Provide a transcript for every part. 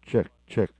Check, check.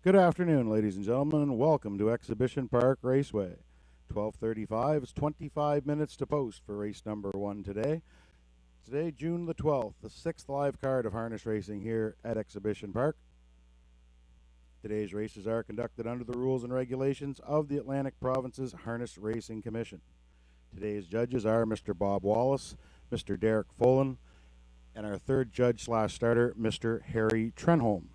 Good afternoon, ladies and gentlemen, and welcome to Exhibition Park Raceway. 12:35 is 25 minutes to post for race number 1 today. Today, June the 12th, the 6th live card of harness racing here at Exhibition Park. Today's races are conducted under the rules and regulations of the Atlantic Province's Harness Racing Commission. Today's judges are Mr. Bob Wallace, Mr. Derek Folan, and our third judge slash starter, Mr. Harry Trenholm.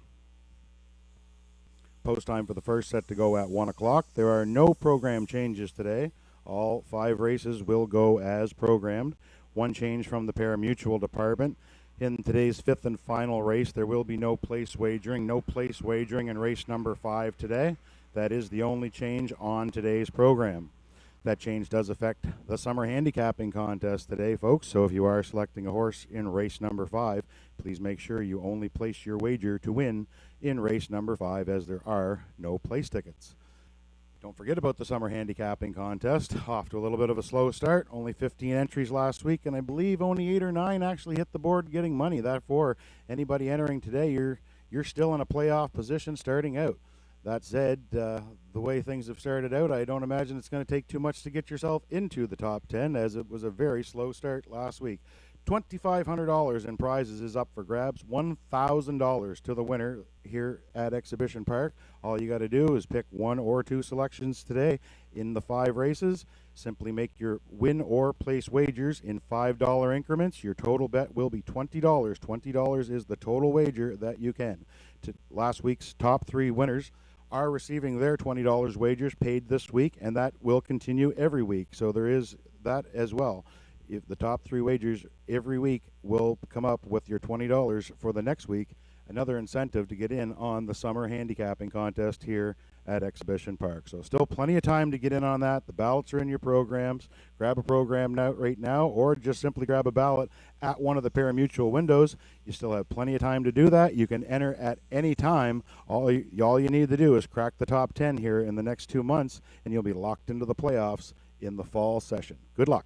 Post time for the first set to go at 1 o'clock. There are no program changes today. All 5 races will go as programmed. One change from the pari-mutuel department. In today's 5th and final race, there will be no place wagering. No place wagering in race number 5 today. That is the only change on today's program. That change does affect the summer handicapping contest today, folks. So if you are selecting a horse in race number 5, please make sure you only place your wager to win in race number 5, as there are no place tickets. Don't forget about the summer handicapping contest. Off to a little bit of a slow start. Only 15 entries last week, and I believe only 8 or 9 actually hit the board getting money. Therefore, anybody entering today, you're still in a playoff position starting out. That said, the way things have started out, I don't imagine it's going to take too much to get yourself into the top 10, as it was a very slow start last week. $2,500 in prizes is up for grabs. $1,000 to the winner here at Exhibition Park. All you got to do is pick 1 or 2 selections today in the 5 races. Simply make your win or place wagers in $5 increments. Your total bet will be $20. $20 is the total wager that you can. Last week's top 3 winners are receiving their $20 wagers paid this week, and that will continue every week. So there is that as well. If the top 3 wagers every week will come up with your $20 for the next week, another incentive to get in on the summer handicapping contest here at Exhibition Park. So still plenty of time to get in on that. The ballots are in your programs. Grab a program right now, or just simply grab a ballot at one of the pari-mutuel windows. You still have plenty of time to do that. You can enter at any time. All you need to do is crack the top 10 here in the next 2 months, and you'll be locked into the playoffs in the fall session. Good luck.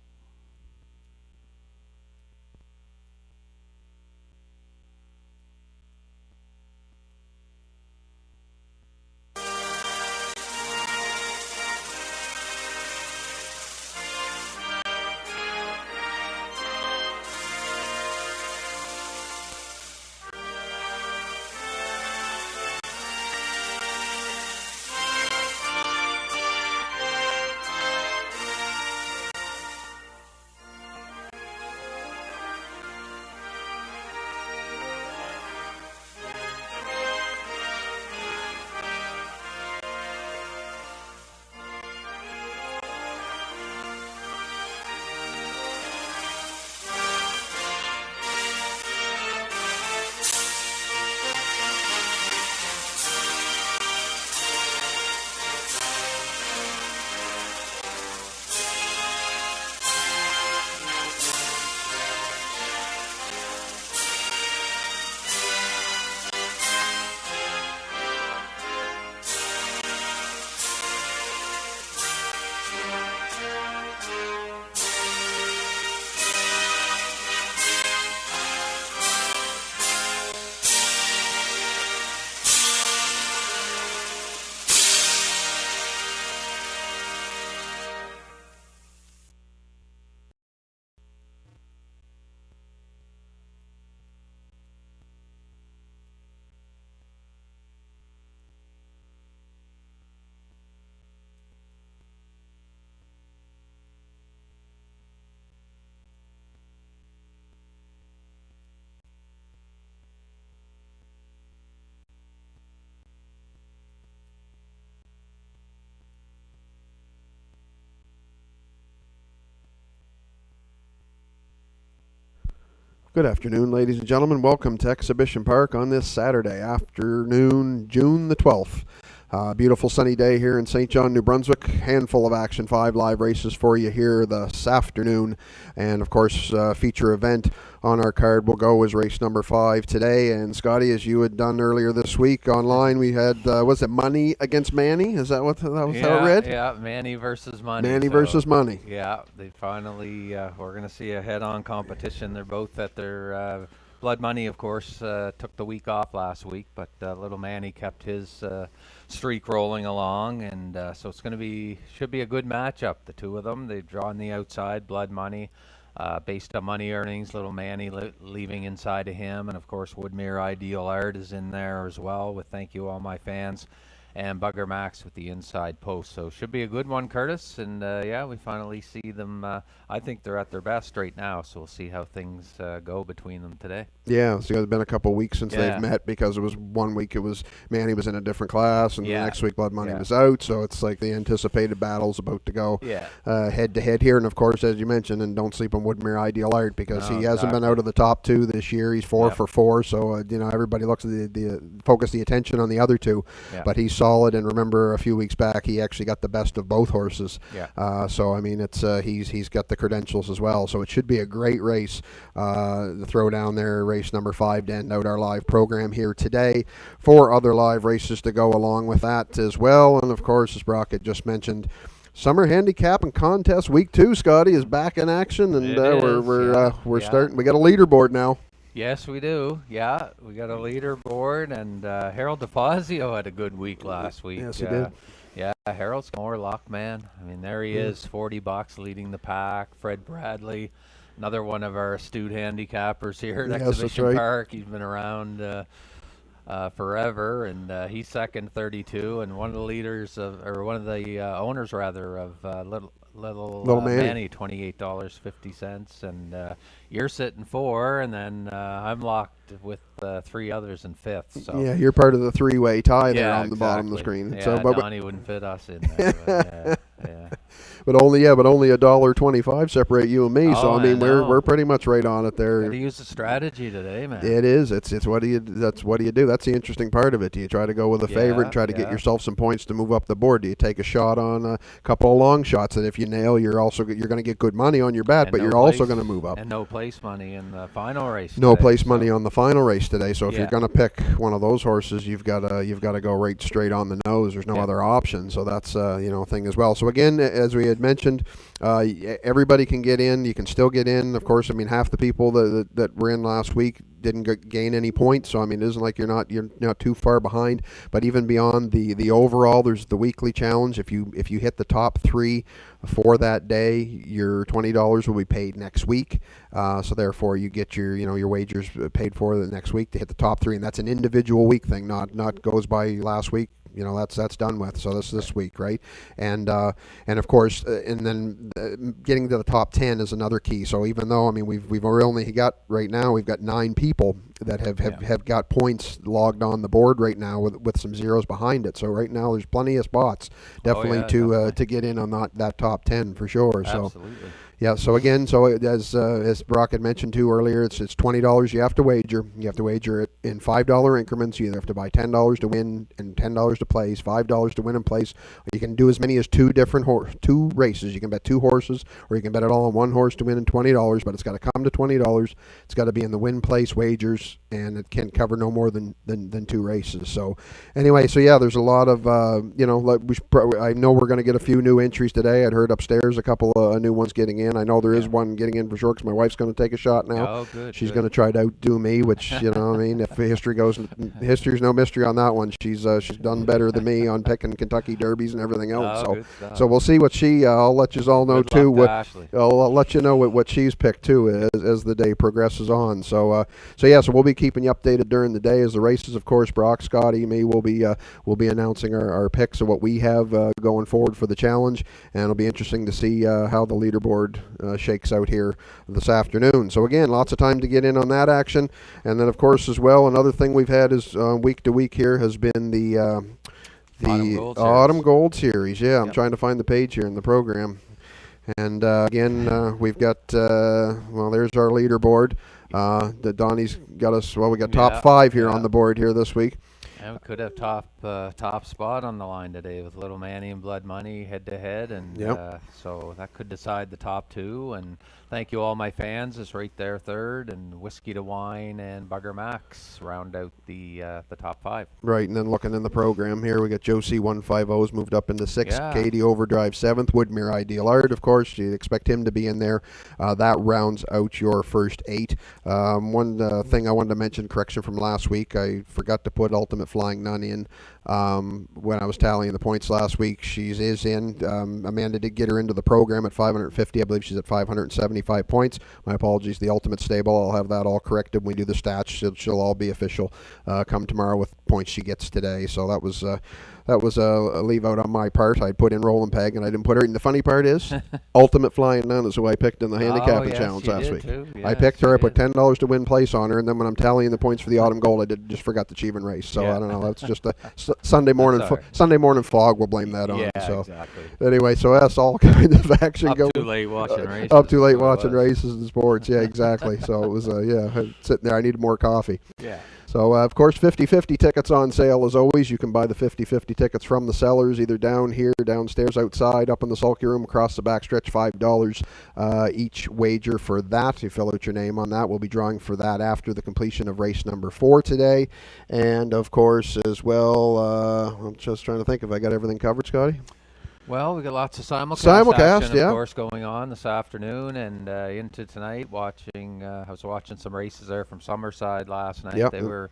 Good afternoon, ladies and gentlemen. Welcome to Exhibition Park on this Saturday afternoon, June the 12th. Beautiful sunny day here in St. John, New Brunswick. Handful of action, 5 live races for you here this afternoon. And, of course, feature event on our card will go as race number 5 today. And, Scotty, as you had done earlier this week online, we had, was it Money against Manny? Is that what that was how it read? Yeah, Manny versus Money. Manny versus Money. Yeah, they finally, we're going to see a head-on competition. They're both at their Blood Money, of course, took the week off last week, but little Manny kept his streak rolling along, and so it's going to should be a good matchup. The two of them, they draw on the outside, Blood Money, based on money earnings. Little Manny leaving inside of him, and of course Woodmere Ideal Art is in there as well with Thank You All My Fans, and Bugger Max with the inside post. So should be a good one, Curtis. And yeah, we finally see them. I think they're at their best right now, so we'll see how things go between them today. Yeah, so it's been a couple of weeks since they've met, because it was 1 week it was Manny was in a different class, and the next week Blood Money was out. So it's like the anticipated battle's about to go head to head here. And of course, as you mentioned, and don't sleep on Woodmere Ideal Art, because he hasn't been out of the top 2 this year. He's 4 for 4. So everybody looks at focus the attention on the other 2, but he's solid. And remember, a few weeks back, he actually got the best of both horses. So I mean, it's he's got the credentials as well. So it should be a great race. The throwdown there, race number 5, to end out our live program here today. 4 other live races to go along with that as well. And of course, as Brock had just mentioned, Summer Handicap and Contest Week 2, Scotty, is back in action, and we're starting. We got a leaderboard now. Yes, we do. Yeah, we got a leaderboard, and Harold DeFazio had a good week last week. Yes, he did. Yeah, Harold's more luck, man. I mean, there he is, 40 bucks leading the pack. Fred Bradley, another one of our astute handicappers here at Exhibition Park. He's been around forever, and he's second, 32, and one of the leaders one of the owners rather of Little Manny, $28.50, and you're sitting 4, and then I'm locked with 3 others in 5th. So yeah, you're part of the 3-way tie there on the bottom of the screen. Yeah, so, Donnie wouldn't fit us in there. But, but only $1.25 separate you and me. Oh, So I mean, know. we're pretty much right on it there. Gotta use the strategy today, man. It is. It's what do you do? That's the interesting part of it. Do you try to go with a favorite and try to get yourself some points to move up the board? Do you take a shot on a couple of long shots that if you nail, you're going to get good money on your bet, but you're also going to move up. And no place money in the final race. No place money on the final race today. So if you're going to pick one of those horses, you've got to go right straight on the nose. There's no other option. So that's a thing as well. So again, as we had mentioned, everybody can get in. You can still get in. Of course, I mean, half the people that were in last week didn't gain any points, so I mean, it isn't like you're not too far behind. But even beyond the overall, there's the weekly challenge. If you hit the top 3 for that day, your $20 will be paid next week. So therefore, you get your wagers paid for the next week to hit the top 3, and that's an individual week thing, not goes by last week. That's done with. So this week, right? And of course, and then getting to the top 10 is another key. So even though, I mean, we've only got right now, we've got 9 people that have got points logged on the board right now with some zeros behind it. So right now there's plenty of spots definitely to get in on that top 10 for sure. Absolutely. So yeah, so again, as Brock had mentioned too earlier, it's $20 you have to wager. You have to wager it in $5 increments. You either have to buy $10 to win and $10 to place, $5 to win and place. You can do as many as 2 races. You can bet 2 horses, or you can bet it all on 1 horse to win and $20. But it's got to come to $20. It's got to be in the win place wagers, and it can cover no more than 2 races. So anyway, so yeah, there's a lot of I know we're going to get a few new entries today. I'd heard upstairs a couple of new ones getting in. I know there is one getting in for sure because my wife's going to take a shot now. Oh, good. She's going to try to outdo me, which I mean, if history's no mystery on that one. She's done better than me on picking Kentucky Derbies and everything else. So we'll see what I'll let you all know too. I'll let you know what she's picked too as the day progresses on. So we'll be keeping you updated during the day as the races. Of course, Brock, Scotty, me will be announcing our picks of what we have going forward for the challenge, and it'll be interesting to see how the leaderboard shakes out here this afternoon. So again, lots of time to get in on that action. And then of course as well, another thing we've had is week to week here has been the Autumn Gold Series. Yeah, I'm trying to find the page here in the program. And again, we've got there's our leaderboard. Donnie's got us. Well, we got top 5 here on the board here this week. And we could have top spot on the line today with Little Manny and Blood Money head to head, and so that could decide the top 2. And thank you all my fans is right there third, and Whiskey to Wine and Bugger Max round out the top 5. Right, and then looking in the program here, we got Josie 150's moved up into 6th, Katie Overdrive 7th, Woodmere Ideal Art, of course, you'd expect him to be in there. That rounds out your first 8. One thing I wanted to mention, correction from last week, I forgot to put Ultimate Flying Nun in when I was tallying the points last week. She is in. Amanda did get her into the program at 550. I believe she's at 575 points. My apologies. The Ultimate Stable, I'll have that all corrected when we do the stats. She'll all be official come tomorrow with points she gets today. So that was a leave out on my part. I put in Roland Peg and I didn't put her in. The funny part is Ultimate Flying Nun is who I picked in the handicapping challenge last week. Yes, I picked her. I put $10 to win place on her, and then when I'm tallying the points for the Autumn Gold, I just forgot the Cheevan race. So I don't know. That's just a Sunday morning fog. We'll blame that on. Yeah, so exactly. Anyway, so that's all kinds of action up going. Too late watching races. Up too late watching races and sports. Yeah, exactly. So it was sitting there. I needed more coffee. Yeah. So, of course, 50/50 tickets on sale as always. You can buy the 50/50 tickets from the sellers either down here, downstairs, outside, up in the sulky room, across the backstretch, $5 each wager for that. You fill out your name on that. We'll be drawing for that after the completion of race number 4 today. And, of course, as well, I'm just trying to think if I got everything covered, Scotty. Well, we got lots of simulcast action, of course, going on this afternoon and into tonight. I was watching some races there from Summerside last night. They were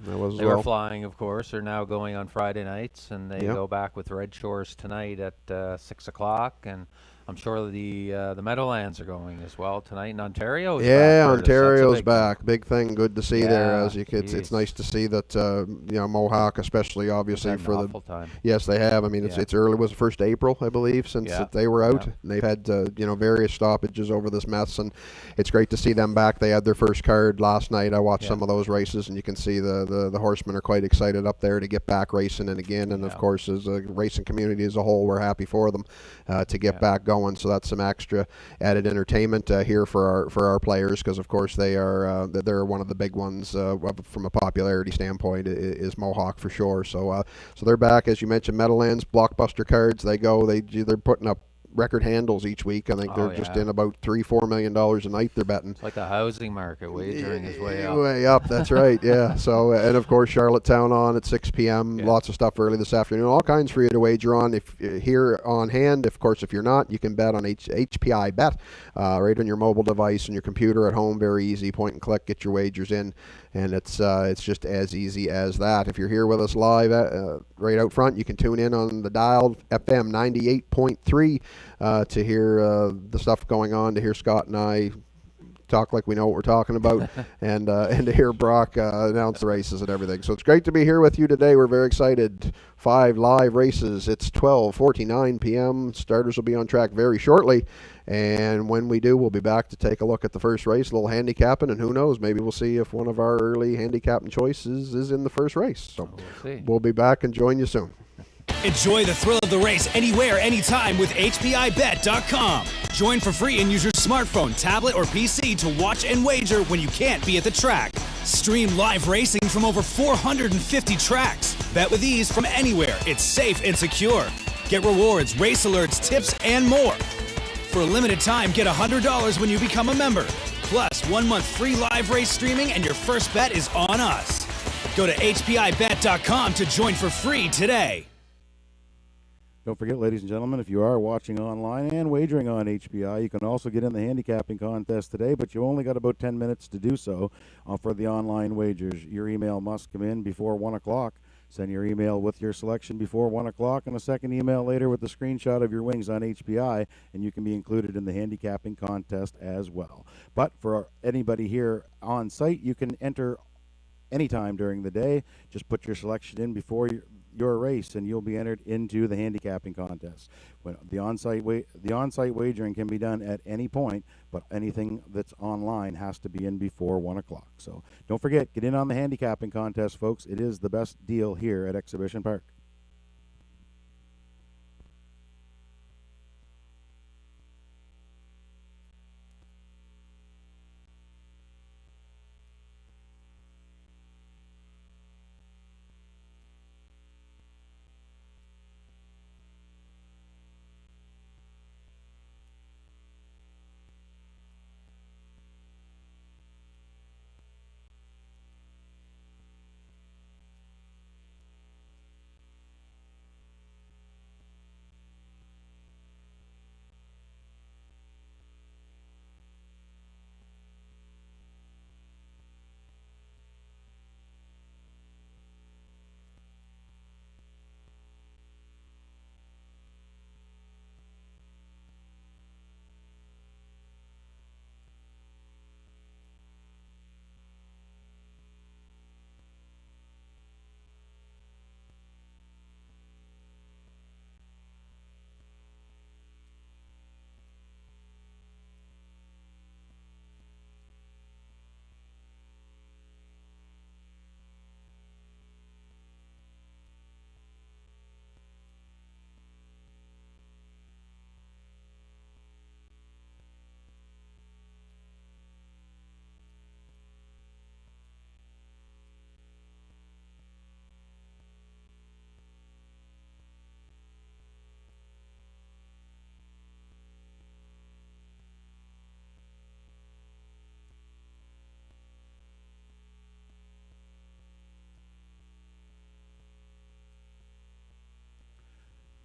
flying, of course. They're now going on Friday nights, and they go back with Red Shores tonight at 6 o'clock. And I'm sure the Meadowlands are going as well tonight in Ontario. Ontario's back. Big thing. Good to see there. It's nice to see that Mohawk, especially obviously for the time. Yes, they have. I mean, it's early. Was the 1st April, I believe, since they were out. Yeah. They've had various stoppages over this mess, and it's great to see them back. They had their first card last night. I watched some of those races, and you can see the horsemen are quite excited up there to get back racing and again. And of course, as a racing community as a whole, we're happy for them to get back going. going. So that's some extra added entertainment here for our players, because of course they're one of the big ones from a popularity standpoint is Mohawk for sure. So they're back, as you mentioned. Meadowlands, Blockbuster cards. They're putting up record handles each week. I think they're just in about $3-4 million a night they're betting. It's like the housing market, wagering is way up. Way up, that's right, yeah. So, and of course, Charlottetown on at 6 p.m. Yeah. Lots of stuff early this afternoon. All kinds for you to wager on. If here on hand, of course, if you're not, you can bet on HPI Bet right on your mobile device and your computer at home. Very easy, point and click, get your wagers in. And it's just as easy as that. If you're here with us live right out front, you can tune in on the dial FM 98.3 to hear the stuff going on, to hear Scott and I talk like we know what we're talking about, and to hear Brock announce the races and everything. So it's great to be here with you today. We're very excited. 5 live races. It's 12:49 p.m. Starters will be on track very shortly. And when we do, we'll be back to take a look at the first race, a little handicapping, and who knows, maybe we'll see if one of our early handicapping choices is in the first race. So we'll be back and join you soon. Enjoy the thrill of the race anywhere, anytime with HPIBet.com. Join for free and use your smartphone, tablet, or PC to watch and wager when you can't be at the track. Stream live racing from over 450 tracks. Bet with ease from anywhere. It's safe and secure. Get rewards, race alerts, tips, and more. For a limited time, get $100 when you become a member. Plus, 1 month free live race streaming, and your first bet is on us. Go to HPIBet.com to join for free today. Don't forget, ladies and gentlemen, if you are watching online and wagering on HPI, you can also get in the handicapping contest today, but you only got about 10 minutes to do so for the online wagers. Your email must come in before 1 o'clock. Send your email with your selection before 1 o'clock and a second email later with a screenshot of your wings on HPI, and you can be included in the handicapping contest as well. But for anybody here on site, you can enter anytime during the day. Just put your selection in before your race, and you'll be entered into the handicapping contest. When the on-site wagering can be done at any point, but anything that's online has to be in before 1 o'clock. So don't forget, get in on the handicapping contest, folks. It is the best deal here at Exhibition Park.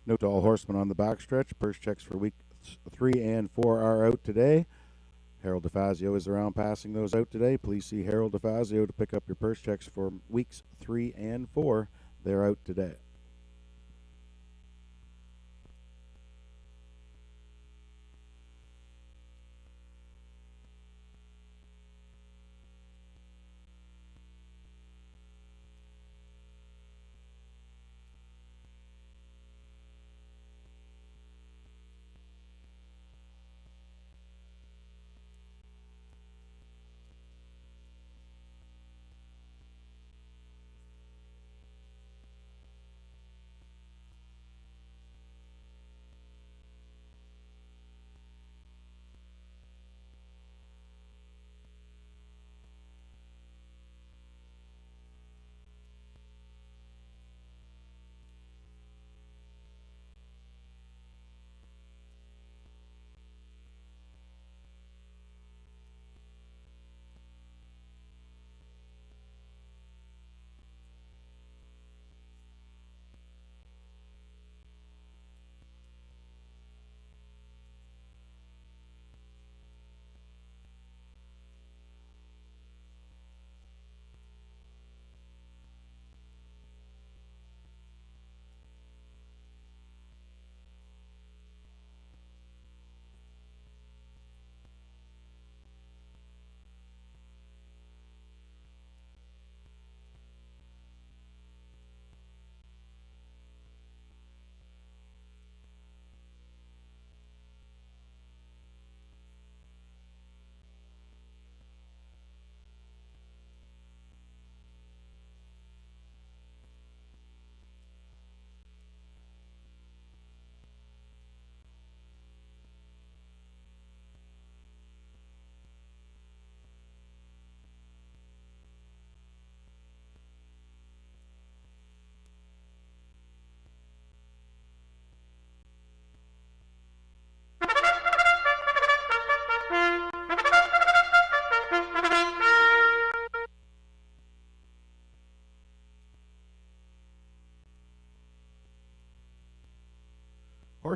Note to all horsemen on the backstretch, purse checks for weeks 3 and 4 are out today. Harold DeFazio is around passing those out today. Please see Harold DeFazio to pick up your purse checks for weeks 3 and 4. They're out today.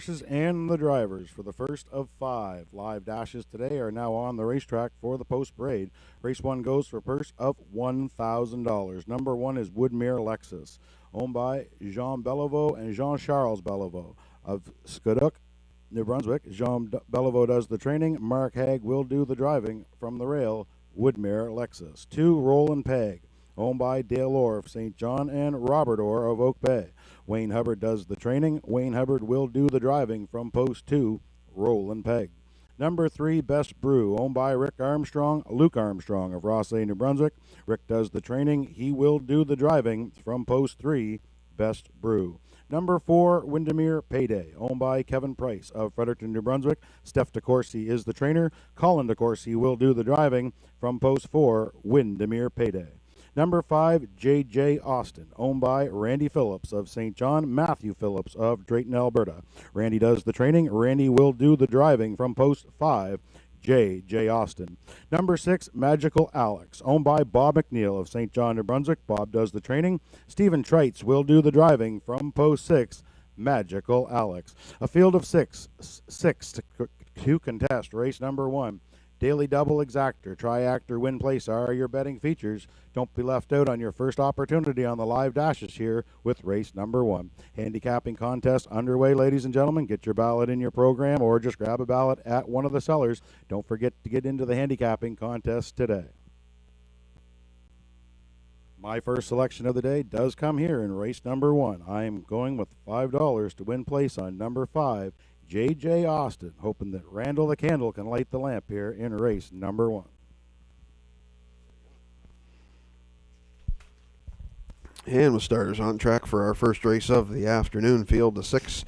horses and the drivers for the first of 5 live dashes today are now on the racetrack for the post parade. Race 1 goes for a purse of $1,000. Number 1 is Woodmere Lexus, owned by Jean Beliveau and Jean-Charles Beliveau of Scotuc, New Brunswick. Jean Beliveau does the training. Mark Haig will do the driving from the rail. Woodmere Lexus. 2, Roland Peg, owned by Dale Orr of St. John and Robert Orr of Oak Bay. Wayne Hubbard does the training. Wayne Hubbard will do the driving from post 2, Roland Peg. Number 3, Best Brew, owned by Luke Armstrong of Rossay, New Brunswick. Rick does the training. He will do the driving from post 3, Best Brew. Number 4, Windermere Payday, owned by Kevin Price of Fredericton, New Brunswick. Steph DeCourcy is the trainer. Colin DeCourcy will do the driving from post 4, Windermere Payday. Number 5, J.J. Austin, owned by Randy Phillips of St. John, Matthew Phillips of Drayton, Alberta. Randy does the training. Randy will do the driving from post 5, J.J. Austin. Number 6, Magical Alex, owned by Bob McNeil of St. John, New Brunswick. Bob does the training. Stephen Treitz will do the driving from post 6, Magical Alex. A field of six to contest race number 1. Daily Double Exactor, Triactor, Win Place are your betting features. Don't be left out on your first opportunity on the live dashes here with race number 1. Handicapping contest underway, ladies and gentlemen. Get your ballot in your program or just grab a ballot at one of the sellers. Don't forget to get into the handicapping contest today. My first selection of the day does come here in race number 1. I am going with $5 to win place on number 5, J.J. Austin, hoping that Randall the Candle can light the lamp here in race number 1. And with starters on track for our first race of the afternoon, field of 6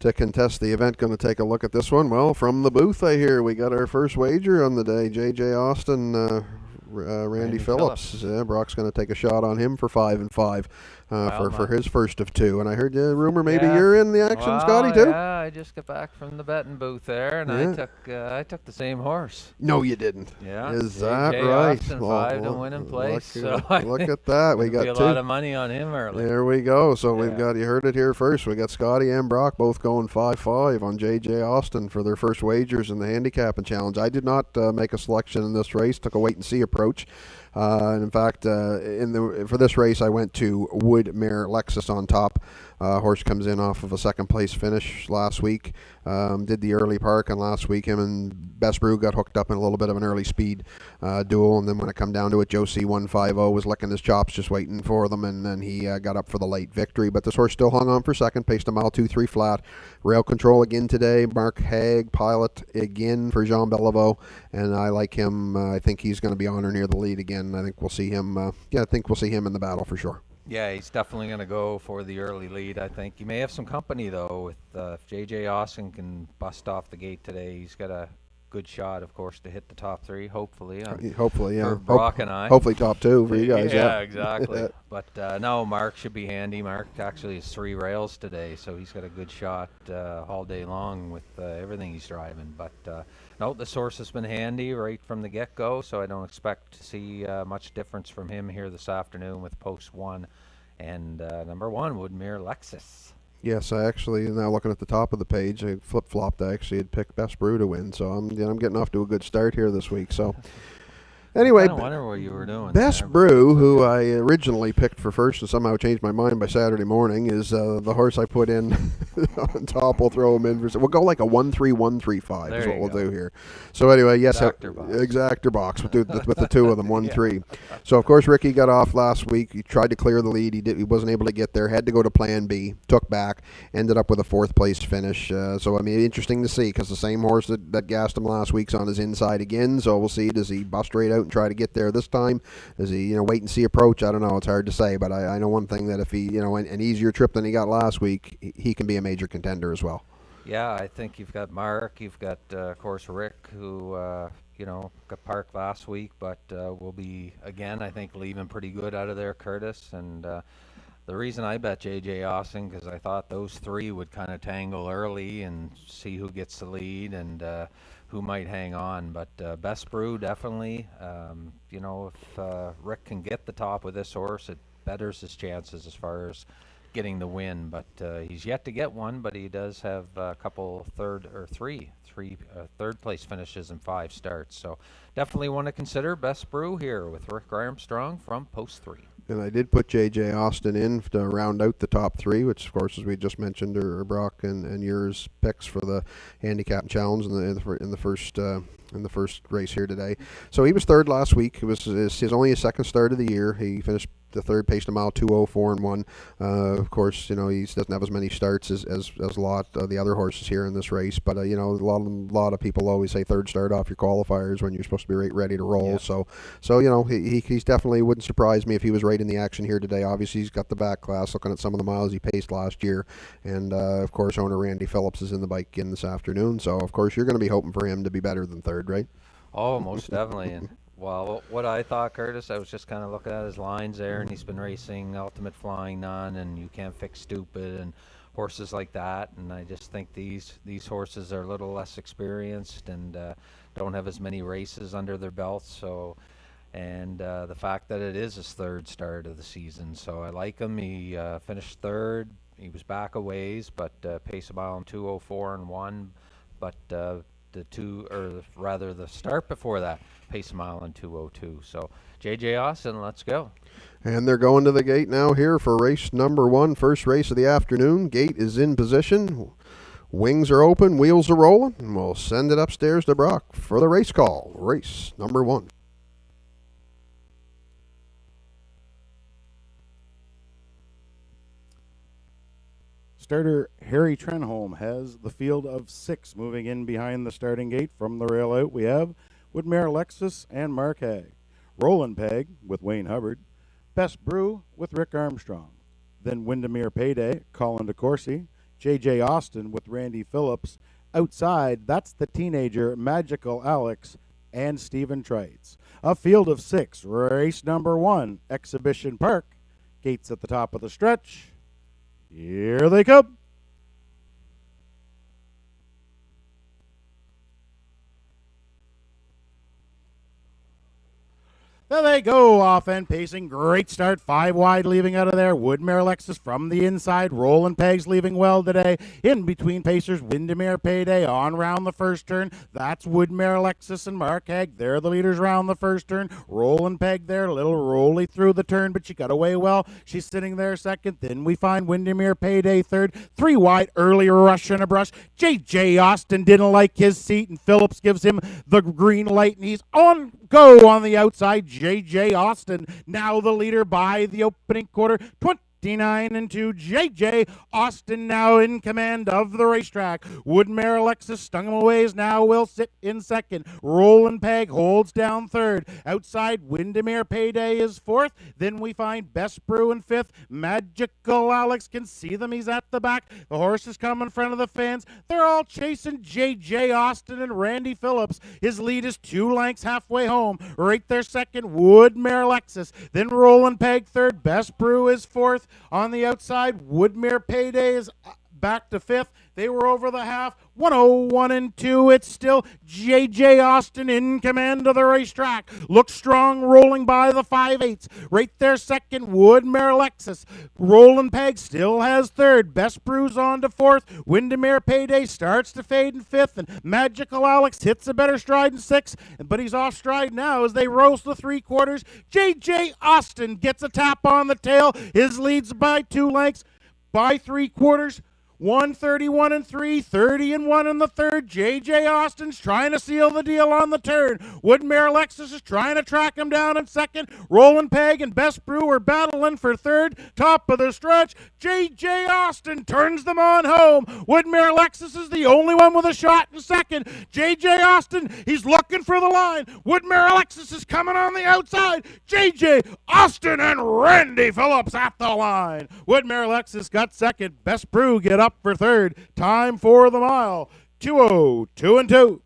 to contest the event. Going to take a look at this one. Well, from the booth, I hear we got our first wager on the day. J.J. Austin, Randy Phillips. Brock's going to take a shot on him for 5 and 5 for his first of 2. And I heard the rumor maybe you're in the action, Scotty, too. Yeah, I just got back from the betting booth there, and I took the same horse. No, you didn't. Yeah, is that right? Austin, 5 to win in place. Look at that. We got a lot of money on him early. There we go. So we've got, you heard it here first. We got Scotty and Brock both going 5-5 on J.J. Austin for their first wagers in the handicapping challenge. I did not make a selection in this race. Took a wait and see approach. And in fact, for this race, I went to Woodmere Lexus on top. Horse comes in off of a second place finish last week. Did the early park, and last week him and Best Brew got hooked up in a little bit of an early speed duel. And then when it come down to it, Joe C 150 was licking his chops, just waiting for them, and then he got up for the late victory. But this horse still hung on for second, paced a mile 2-3 flat. Rail control again today. Mark Haig, pilot again for Jean Beliveau, and I like him. I think he's going to be on or near the lead again. I think we'll see him. I think we'll see him in the battle for sure. Yeah, he's definitely going to go for the early lead. I think he may have some company though. With if J.J. Austin can bust off the gate today, he's got a good shot, of course, to hit the top 3. Hopefully, hopefully, yeah. For Brock and I. Hopefully, top 2 for you guys. Yeah, exactly. But no, Mark should be handy. Mark actually has 3 rails today, so he's got a good shot all day long with everything he's driving. But no, this horse has been handy right from the get-go, so I don't expect to see much difference from him here this afternoon with post 1 and number 1, Woodmere Lexus. Yes, I actually, now looking at the top of the page, I flip-flopped. I actually had picked Best Brew to win, so I'm getting off to a good start here this week. So anyway, I wonder what you were doing. Best Brew, who I originally picked for first and somehow changed my mind by Saturday morning, is the horse I put in on top. We'll throw him in. We'll go like a 1-3-1-3-5 is what we'll do here. So anyway, yes, Exactor box with the 2 of them, 1-3. So of course Ricky got off last week. He tried to clear the lead. He wasn't able to get there. Had to go to Plan B. Took back. Ended up with a 4th place finish. So I mean, interesting to see because the same horse that gassed him last week's on his inside again. So we'll see. Does he bust right out and try to get there this time? Does he wait and see approach? I don't know. It's hard to say. But I know one thing, that if he an easier trip than he got last week, he can be a major contender as well. Yeah, I think you've got Mark, you've got of course Rick, who got parked last week, but will be again, I think, leaving pretty good out of there, Curtis. And the reason I bet J.J. Austin, because I thought those 3 would kind of tangle early and see who gets the lead and who might hang on. But Best Brew definitely, if Rick can get the top with this horse, it betters his chances as far as getting the win, but he's yet to get one. But he does have a couple three third place finishes in 5 starts. So definitely want to consider Best Brew here with Rick Armstrong from Post 3. And I did put J.J. Austin in to round out the top 3, which, of course, as we just mentioned, are Brock and yours picks for the handicap challenge in the first race here today. So he was third last week. It was only his second start of the year. He finished the third, paced a mile 2:04 and 1. Of course, he doesn't have as many starts as a lot of the other horses here in this race. But a lot of people always say third start off your qualifiers when you're supposed to be ready to roll. Yeah. So he's definitely wouldn't surprise me if he was right in the action here today. Obviously, he's got the back class. Looking at some of the miles he paced last year, and of course, owner Randy Phillips is in the bike in this afternoon. So of course, you're going to be hoping for him to be better than third, right? Oh, most definitely. And well, what I thought, Curtis, I was just kind of looking at his lines there, and he's been racing Ultimate Flying Nun and You Can't Fix Stupid and horses like that. And I just think these horses are a little less experienced and don't have as many races under their belts. So, and the fact that it is his third start of the season, so I like him. He finished third. He was back a ways, but pace a mile in 2:04 and 1. But the start before that, pace a mile in 2:02. So J.J. Austin, let's go. And they're going to the gate now here for race number 1, first race of the afternoon. Gate is in position. Wings are open, wheels are rolling, and we'll send it upstairs to Brock for the race call. Race number 1. Starter Harry Trenholm has the field of 6 moving in behind the starting gate. From the rail out, we have Woodmere Alexis and Mark Haig. Roland Peg with Wayne Hubbard. Best Brew with Rick Armstrong. Then Windermere Payday, Colin DeCourcy. J.J. Austin with Randy Phillips. Outside, that's the teenager Magical Alex and Stephen Trites. A field of 6, race number 1, Exhibition Park. Gates at the top of the stretch. Here they come. There they go, off and pacing. Great start. 5 wide leaving out of there. Woodmere Alexis from the inside. Roland Pegs leaving well today. In between pacers, Windermere Payday on round the first turn. That's Woodmere Alexis and Mark Haig. They're the leaders round the first turn. Roland Peg there, a little rolly through the turn, but she got away well. She's sitting there second. Then we find Windermere Payday third. 3 wide, early rush and a brush. J.J. Austin didn't like his seat, and Phillips gives him the green light, and he's on go on the outside. J.J. Austin now the leader by the opening quarter. 29 and 2. J.J. Austin now in command of the racetrack. Woodmere Alexis stung him away, now will sit in second. Roland Peg holds down third. Outside, Windermere Payday is fourth. Then we find Best Brew in fifth. Magical Alex can see them. He's at the back. The horses come in front of the fans. They're all chasing J.J. Austin and Randy Phillips. His lead is 2 lengths halfway home. Right there second, Woodmere Alexis. Then Roland Peg third. Best Brew is fourth. On the outside, Woodmere Payday is back to fifth. They were over the half. 101 and 2. It's still J.J. Austin in command of the racetrack. Looks strong, rolling by the 5/8. Right there, second, Woodmere Alexis. Roland Peg still has third. Best Brew's on to fourth. Windermere Payday starts to fade in fifth, and Magical Alex hits a better stride in sixth, but he's off stride now as they roast the 3/4. J.J. Austin gets a tap on the tail. His leads by 2 lengths. By 3/4. 131 and 3, 30 and 1 in the third. J.J. Austin's trying to seal the deal on the turn. Woodmere Alexis is trying to track him down in second. Roland Peg and Best Brew are battling for third. Top of the stretch, J.J. Austin turns them on home. Woodmere Alexis is the only one with a shot in second. J.J. Austin, he's looking for the line. Woodmere Alexis is coming on the outside. J.J. Austin and Randy Phillips at the line. Woodmere Alexis got second. Best Brew get up for third. Time for the mile. 2:02 and 2.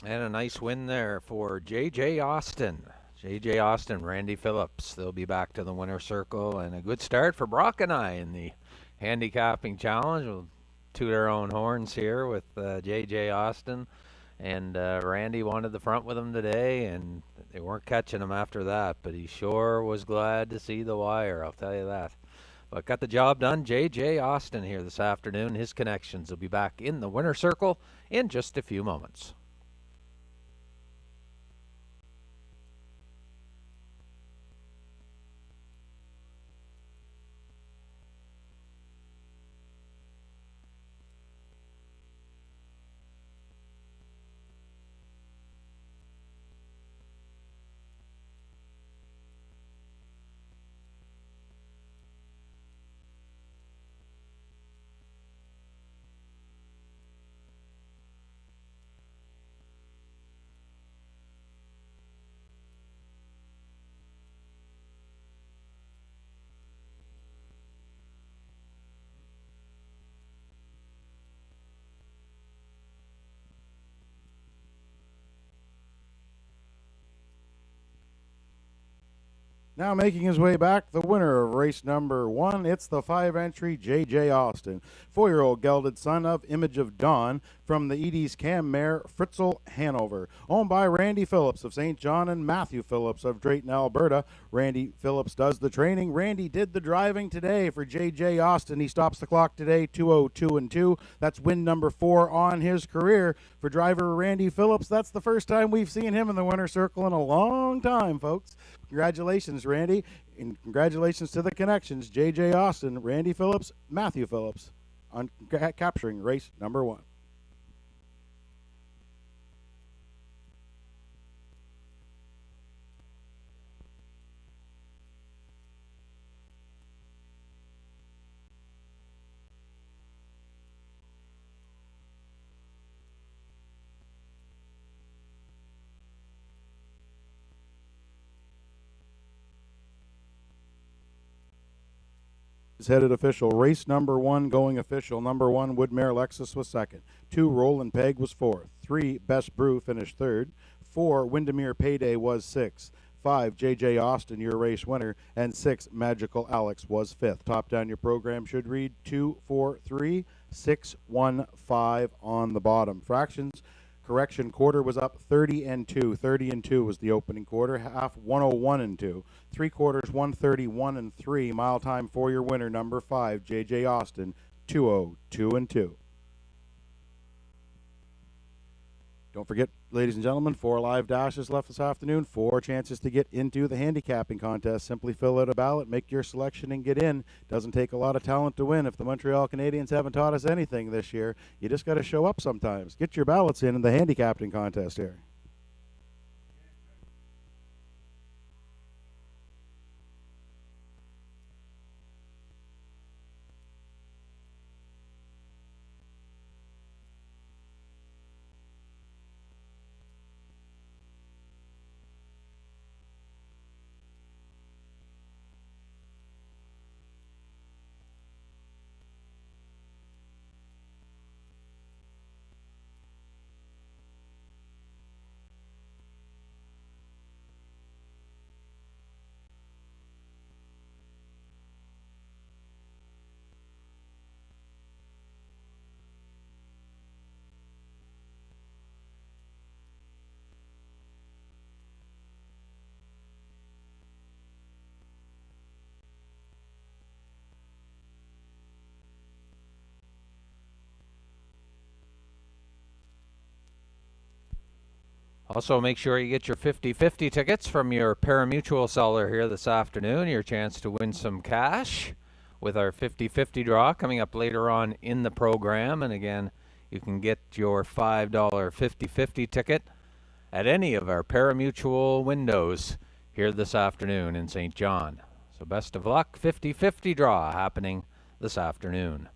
And a nice win there for J.J. Austin. J.J. Austin, Randy Phillips. They'll be back to the winner's circle. And a good start for Brock and I in the handicapping challenge. We'll toot our own horns here with J.J. Austin. And Randy wanted the front with him today, and they weren't catching him after that. But he sure was glad to see the wire, I'll tell you that. But got the job done. J.J. Austin here this afternoon. His connections will be back in the winner's circle in just a few moments. Now making his way back, the winner of race number 1, it's the 5-entry J.J. Austin, 4-year-old gelded son of Image of Dawn from the Edie's Cam mare Fritzl Hanover, owned by Randy Phillips of St. John and Matthew Phillips of Drayton, Alberta. Randy Phillips does the training. Randy did the driving today for J.J. Austin. He stops the clock today, 2:02.2. That's win number 4 on his career for driver Randy Phillips. That's the first time we've seen him in the winner's circle in a long time, folks. Congratulations, Randy, and congratulations to the connections, J.J. Austin, Randy Phillips, Matthew Phillips, on capturing race number 1. Headed official. Race number 1 going official. Number 1, Woodmare Lexus was second. 2, Roland Peg was fourth. 3, Best Brew finished third. 4, Windermere Payday was sixth. 5, J.J. Austin, your race winner. And 6, Magical Alex was fifth. Top down your program should read 2, 4, 3, 6, 1, 5 on the bottom. Fractions. Correction, quarter was up 30-2. 30-2 was the opening quarter. Half 101-2. 3 quarters 131-3. Mile time for your winner, number 5, J.J. Austin, 2:02.2. Don't forget, ladies and gentlemen, 4 live dashes left this afternoon, 4 chances to get into the handicapping contest. Simply fill out a ballot, make your selection, and get in. Doesn't take a lot of talent to win. If the Montreal Canadiens haven't taught us anything this year, you just got to show up sometimes. Get your ballots in the handicapping contest here. Also, make sure you get your 50-50 tickets from your pari-mutuel seller here this afternoon. Your chance to win some cash with our 50-50 draw coming up later on in the program. And again, you can get your $5 50-50 ticket at any of our pari-mutuel windows here this afternoon in St. John. So best of luck. 50-50 draw happening this afternoon.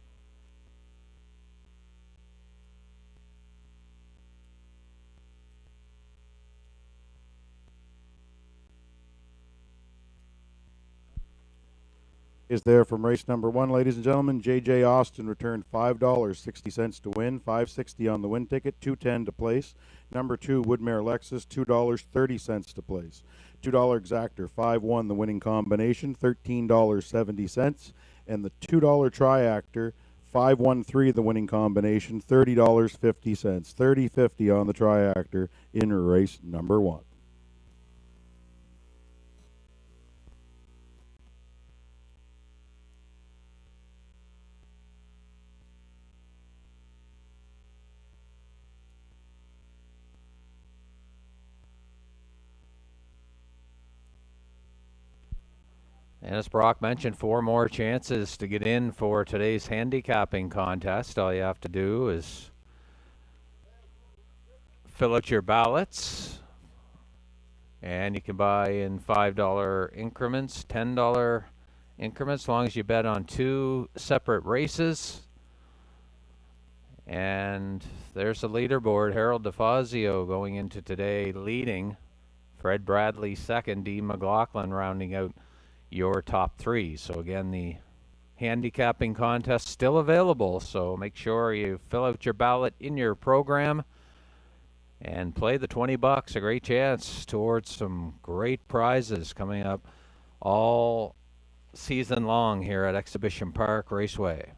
is there from race number 1, ladies and gentlemen. J.J. Austin returned $5.60 to win, $5.60 on the win ticket, $2.10 to place. Number 2, Woodmere Lexus, $2.30 to place. $2 exactor, 5-1 the winning combination, $13.70. And the $2 triactor, 513 the winning combination, $30.50. $30.50 on the triactor in race number 1. And as Brock mentioned, 4 more chances to get in for today's handicapping contest. All you have to do is fill out your ballots, and you can buy in $5 increments, $10 increments, as long as you bet on 2 separate races. And there's the leaderboard. Harold DeFazio going into today leading. Fred Bradley second. Dean McLaughlin rounding out your top 3. So again, the handicapping contest still available. So make sure you fill out your ballot in your program and play the $20. A great chance towards some great prizes coming up all season long here at Exhibition Park Raceway.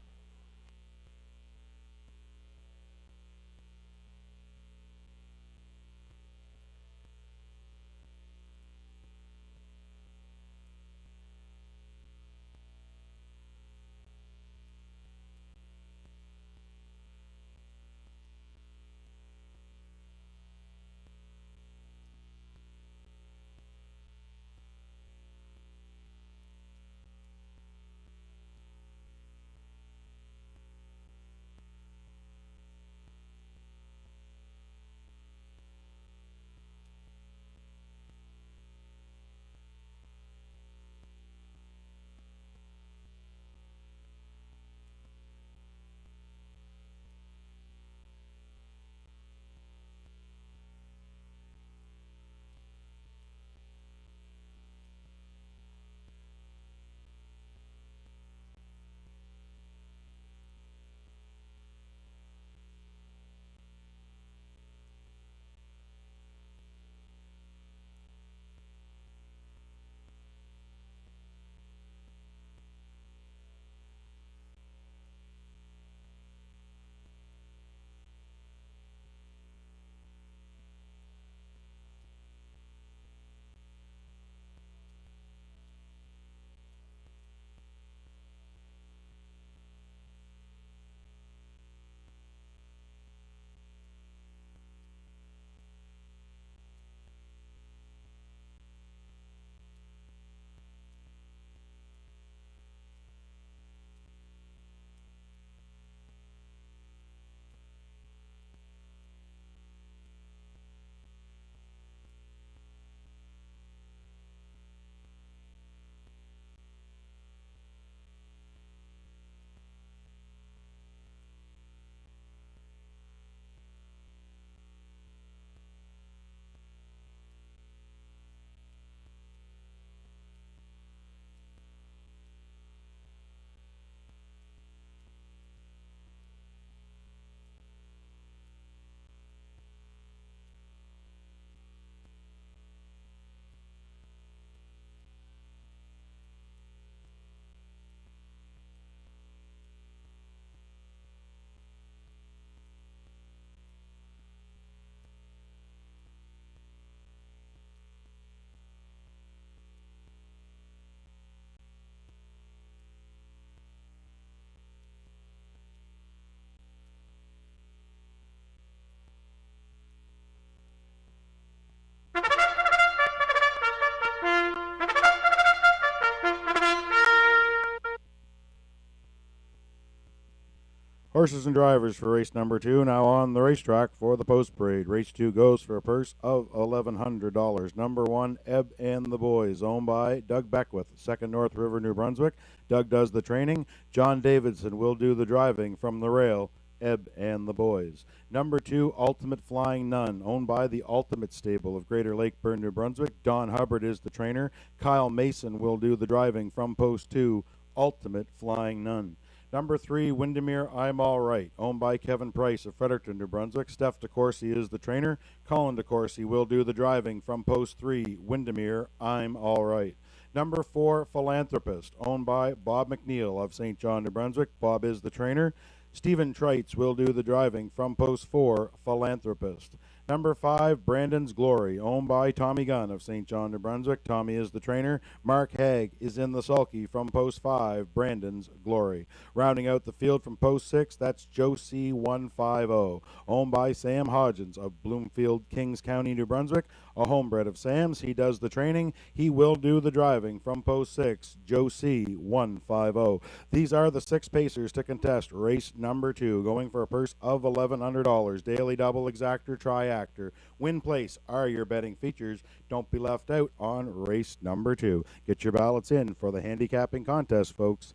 Horses and drivers for race number 2 now on the racetrack for the post parade. Race 2 goes for a purse of $1,100. Number 1, Ebb and the Boys, owned by Doug Beckwith, 2nd North River, New Brunswick. Doug does the training. John Davidson will do the driving from the rail. Ebb and the Boys. Number 2, Ultimate Flying Nun, owned by the Ultimate Stable of Greater Lakeburn, New Brunswick. Don Hubbard is the trainer. Kyle Mason will do the driving from post 2 Ultimate Flying Nun. Number 3, Windermere, I'm All Right, owned by Kevin Price of Fredericton, New Brunswick. Steph DeCourcy is the trainer. Colin DeCourcy will do the driving from post 3, Windermere, I'm All Right. Number 4, Philanthropist, owned by Bob McNeil of St. John, New Brunswick. Bob is the trainer. Stephen Treitz will do the driving from post 4, Philanthropist. Number 5, Brandon's Glory, owned by Tommy Gunn of St. John, New Brunswick. Tommy is the trainer. Mark Haig is in the sulky from post 5, Brandon's Glory. Rounding out the field from post 6, that's Josie 150, owned by Sam Hodgins of Bloomfield, Kings County, New Brunswick. A homebred of Sam's. He does the training. He will do the driving from post 6, Josie 150. These are the 6 pacers to contest race number 2, going for a purse of $1,100. Daily double, exactor, triactor. Win place are your betting features. Don't be left out on race number 2. Get your ballots in for the handicapping contest, folks.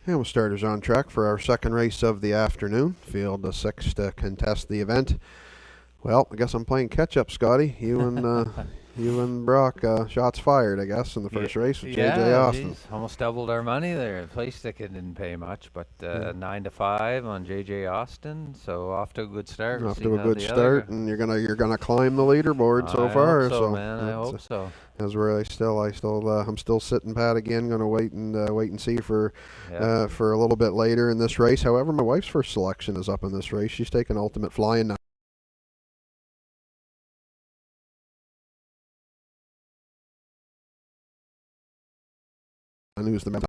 And we'll starters on track for our second race of the afternoon. Field of 6 to contest the event. Well, I guess I'm playing catch-up, Scotty. You and Brock, shots fired, I guess, in the first race with J.J. Austin. Geez, almost doubled our money there. Place ticket didn't pay much, but 9-5 on J.J. Austin, so off to a good start. Off to a good start, and you're gonna climb the leaderboard so far. I hope so, man. I hope so. As where I'm still sitting pat again. Going to wait and see for a little bit later in this race. However, my wife's first selection is up in this race. She's taking Ultimate Flying Nun. And who's the man?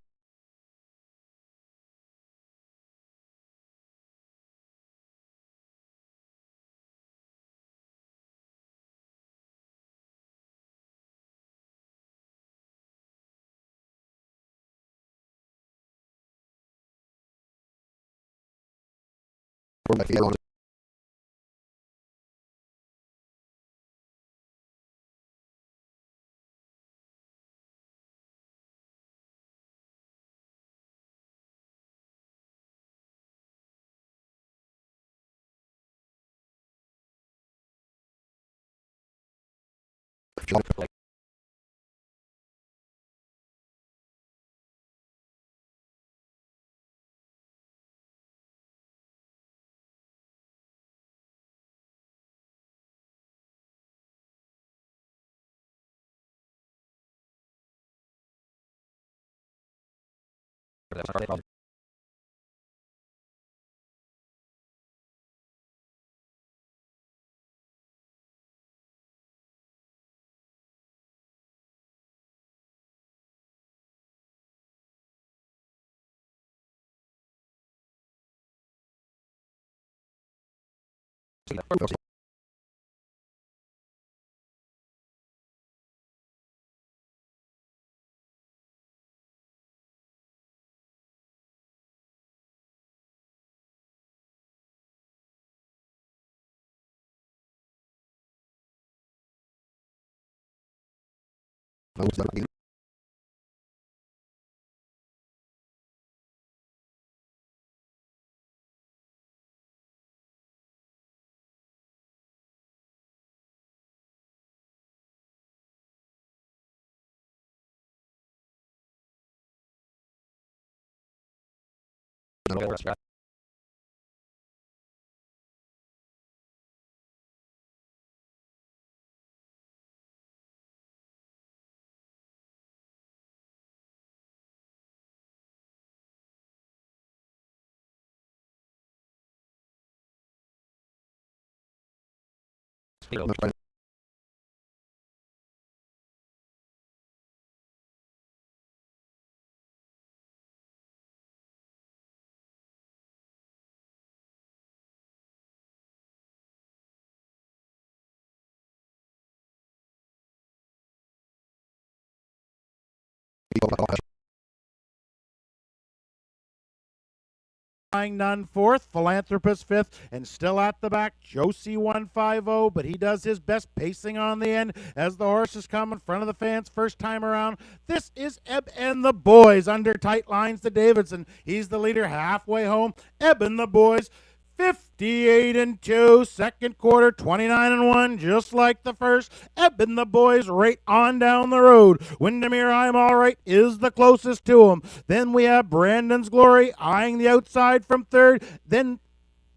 Flying Nun 4th, Philanthropist 5th, and still at the back, Josie 150, but he does his best pacing on the end as the horses come in front of the fans first time around. This is Ebb and the Boys under tight lines to Davidson. He's the leader halfway home. Ebb and the Boys 58 and 2, second quarter 29 and 1, just like the first. Ebbing the boys right on down the road. Windermere, I'm all right, is the closest to him. Then we have Brandon's Glory eyeing the outside from third. Then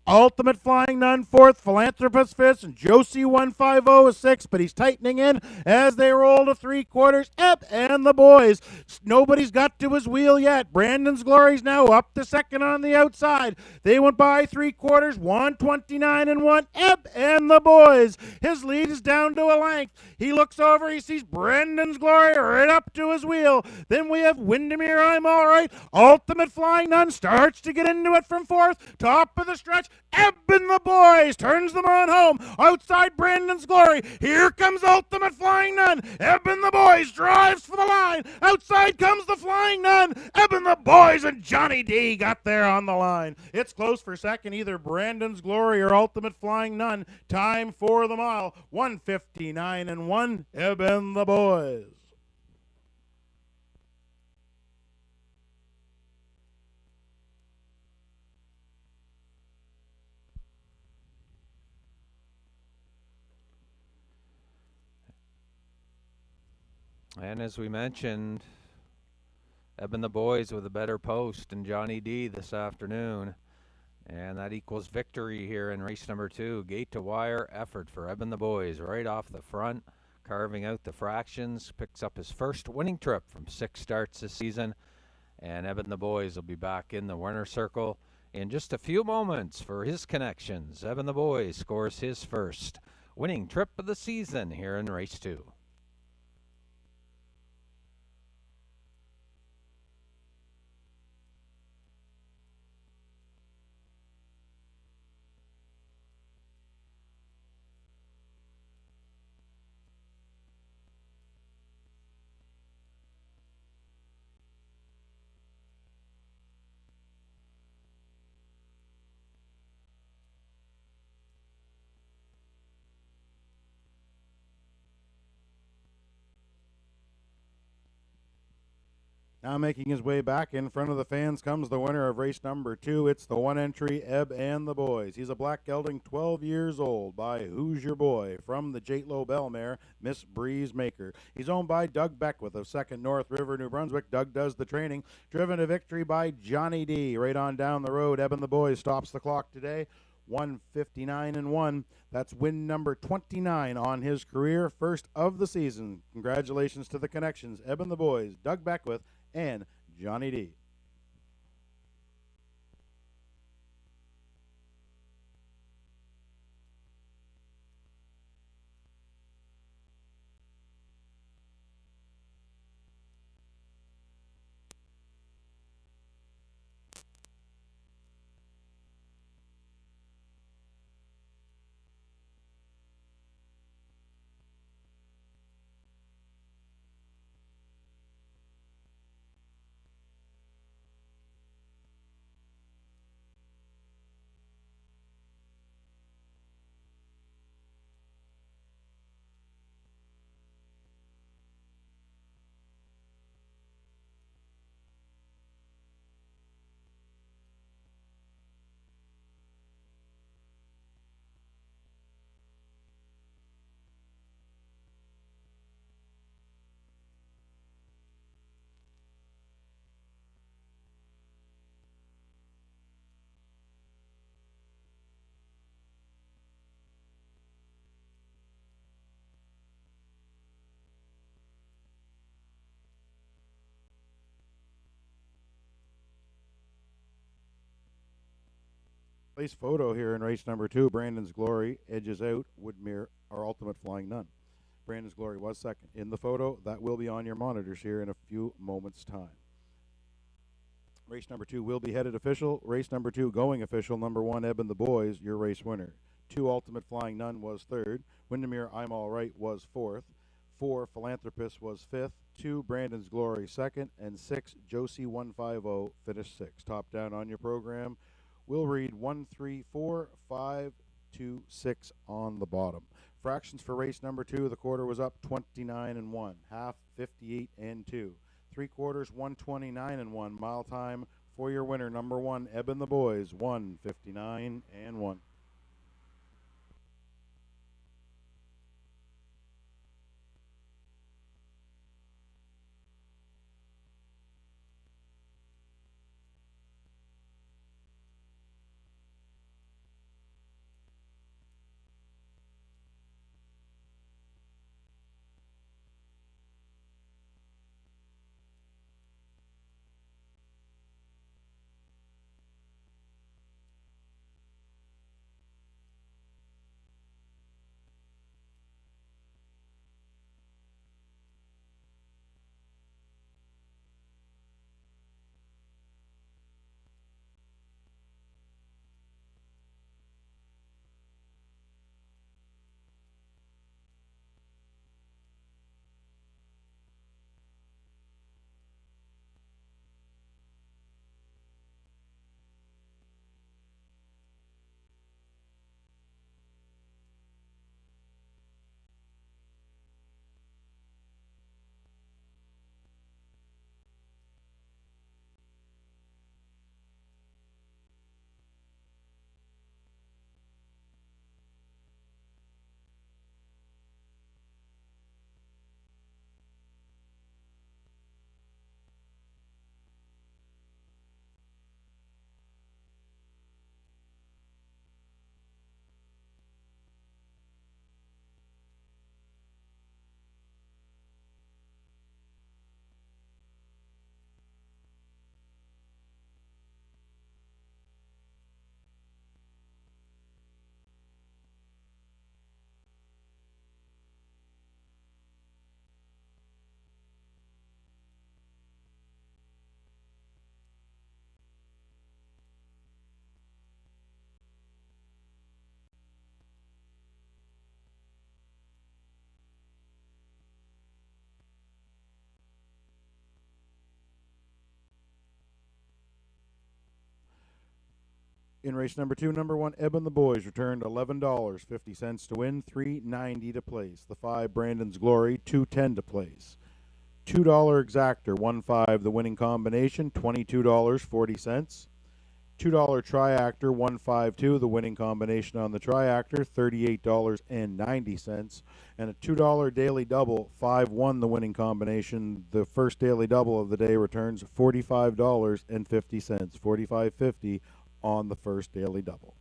Ultimate Flying Nun fourth, Philanthropist fifth, and Josie 150 is sixth, but he's tightening in as they roll to three quarters. Ebb and the boys. Nobody's got to his wheel yet. Brandon's Glory's now up to second on the outside. They went by three quarters, 129 and 1. Ebb and the boys. His lead is down to a length. He looks over, he sees Brandon's Glory right up to his wheel. Then we have Windermere, I'm all right. Ultimate Flying Nun starts to get into it from fourth. Top of the stretch. Ebbing the boys turns them on home. Outside Brandon's Glory. Here comes Ultimate Flying Nun. Ebbing the boys drives for the line. Outside comes the Flying Nun. Ebbing the boys and Johnny D got there on the line. It's close for second, either Brandon's Glory or Ultimate Flying Nun. Time for the mile, 159 and 1. Ebbing the boys. And as we mentioned, Eben the boys with a better post than Johnny D this afternoon. And that equals victory here in race number 2. Gate to wire effort for Eben the boys right off the front, carving out the fractions. Picks up his first winning trip from 6 starts this season. And Eben the boys will be back in the winner circle in just a few moments for his connections. Eben the boys scores his first winning trip of the season here in race 2. Now making his way back in front of the fans comes the winner of race number 2. It's the one entry, Ebb and the Boys. He's a black gelding, 12 years old, by Who's Your Boy, from the J-Lo Bell mare, Miss Breeze Maker. He's owned by Doug Beckwith of 2nd North River, New Brunswick. Doug does the training. Driven to victory by Johnny D. Right on down the road, Ebb and the Boys stops the clock today. 159 and 1. That's win number 29 on his career, first of the season. Congratulations to the connections, Ebb and the Boys, Doug Beckwith, and Johnny D. Place photo here in race number 2. Brandon's Glory edges out Woodmere, our Ultimate Flying Nun. Brandon's Glory was second. In the photo, that will be on your monitors here in a few moments' time. Race number 2 will be headed official. Race number 2 going official. Number 1, Ebb and the Boys, your race winner. 2, Ultimate Flying Nun was third. Windermere, I'm All Right was fourth. 4, Philanthropist was fifth. 2, Brandon's Glory second. And 6, Josie 150 finished sixth. Top down on your program. We'll read 1, 3, 4, 5, 2, 6 on the bottom. Fractions for race number 2. The quarter was up 29 and 1. Half 58 and 2. 3 quarters 129 and 1. Mile time For your winner, number 1, Ebb and the Boys, 159 and 1. In race number 2, number 1, Ebb and the Boys returned $11.50 to win, $3.90 to place. The 5, Brandon's Glory, $2.10 to place. $2 Exactor, 1.5 the winning combination, $22.40. $2 Triactor, 152 the winning combination on the Triactor, $38.90. And a $2 Daily Double, 5-1 the winning combination. The first Daily Double of the day returns $45.50, $45.50 on the first Daily Double.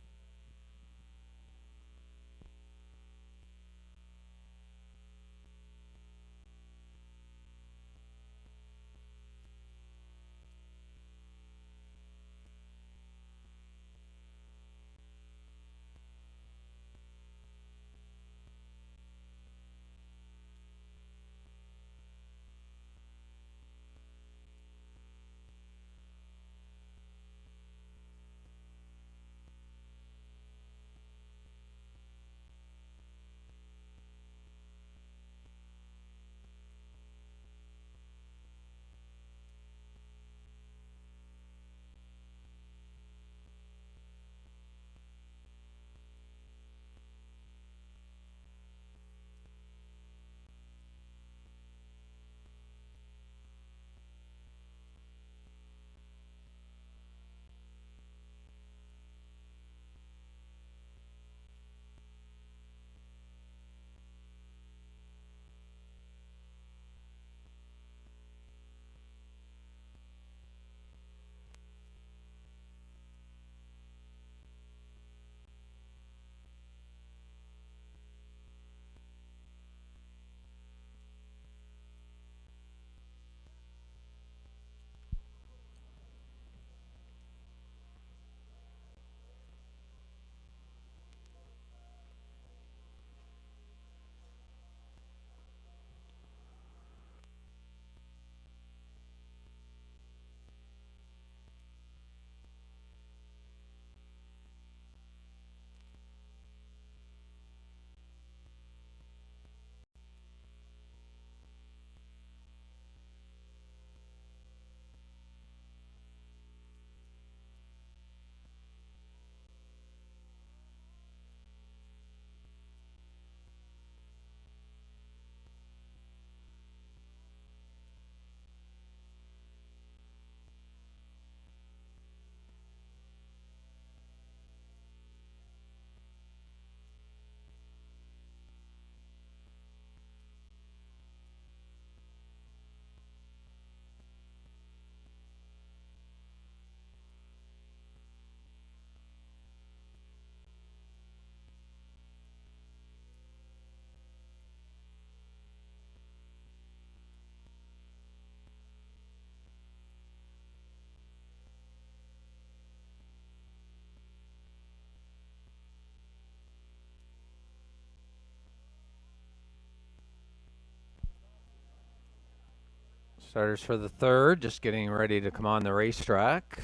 Starters for the third, just getting ready to come on the racetrack.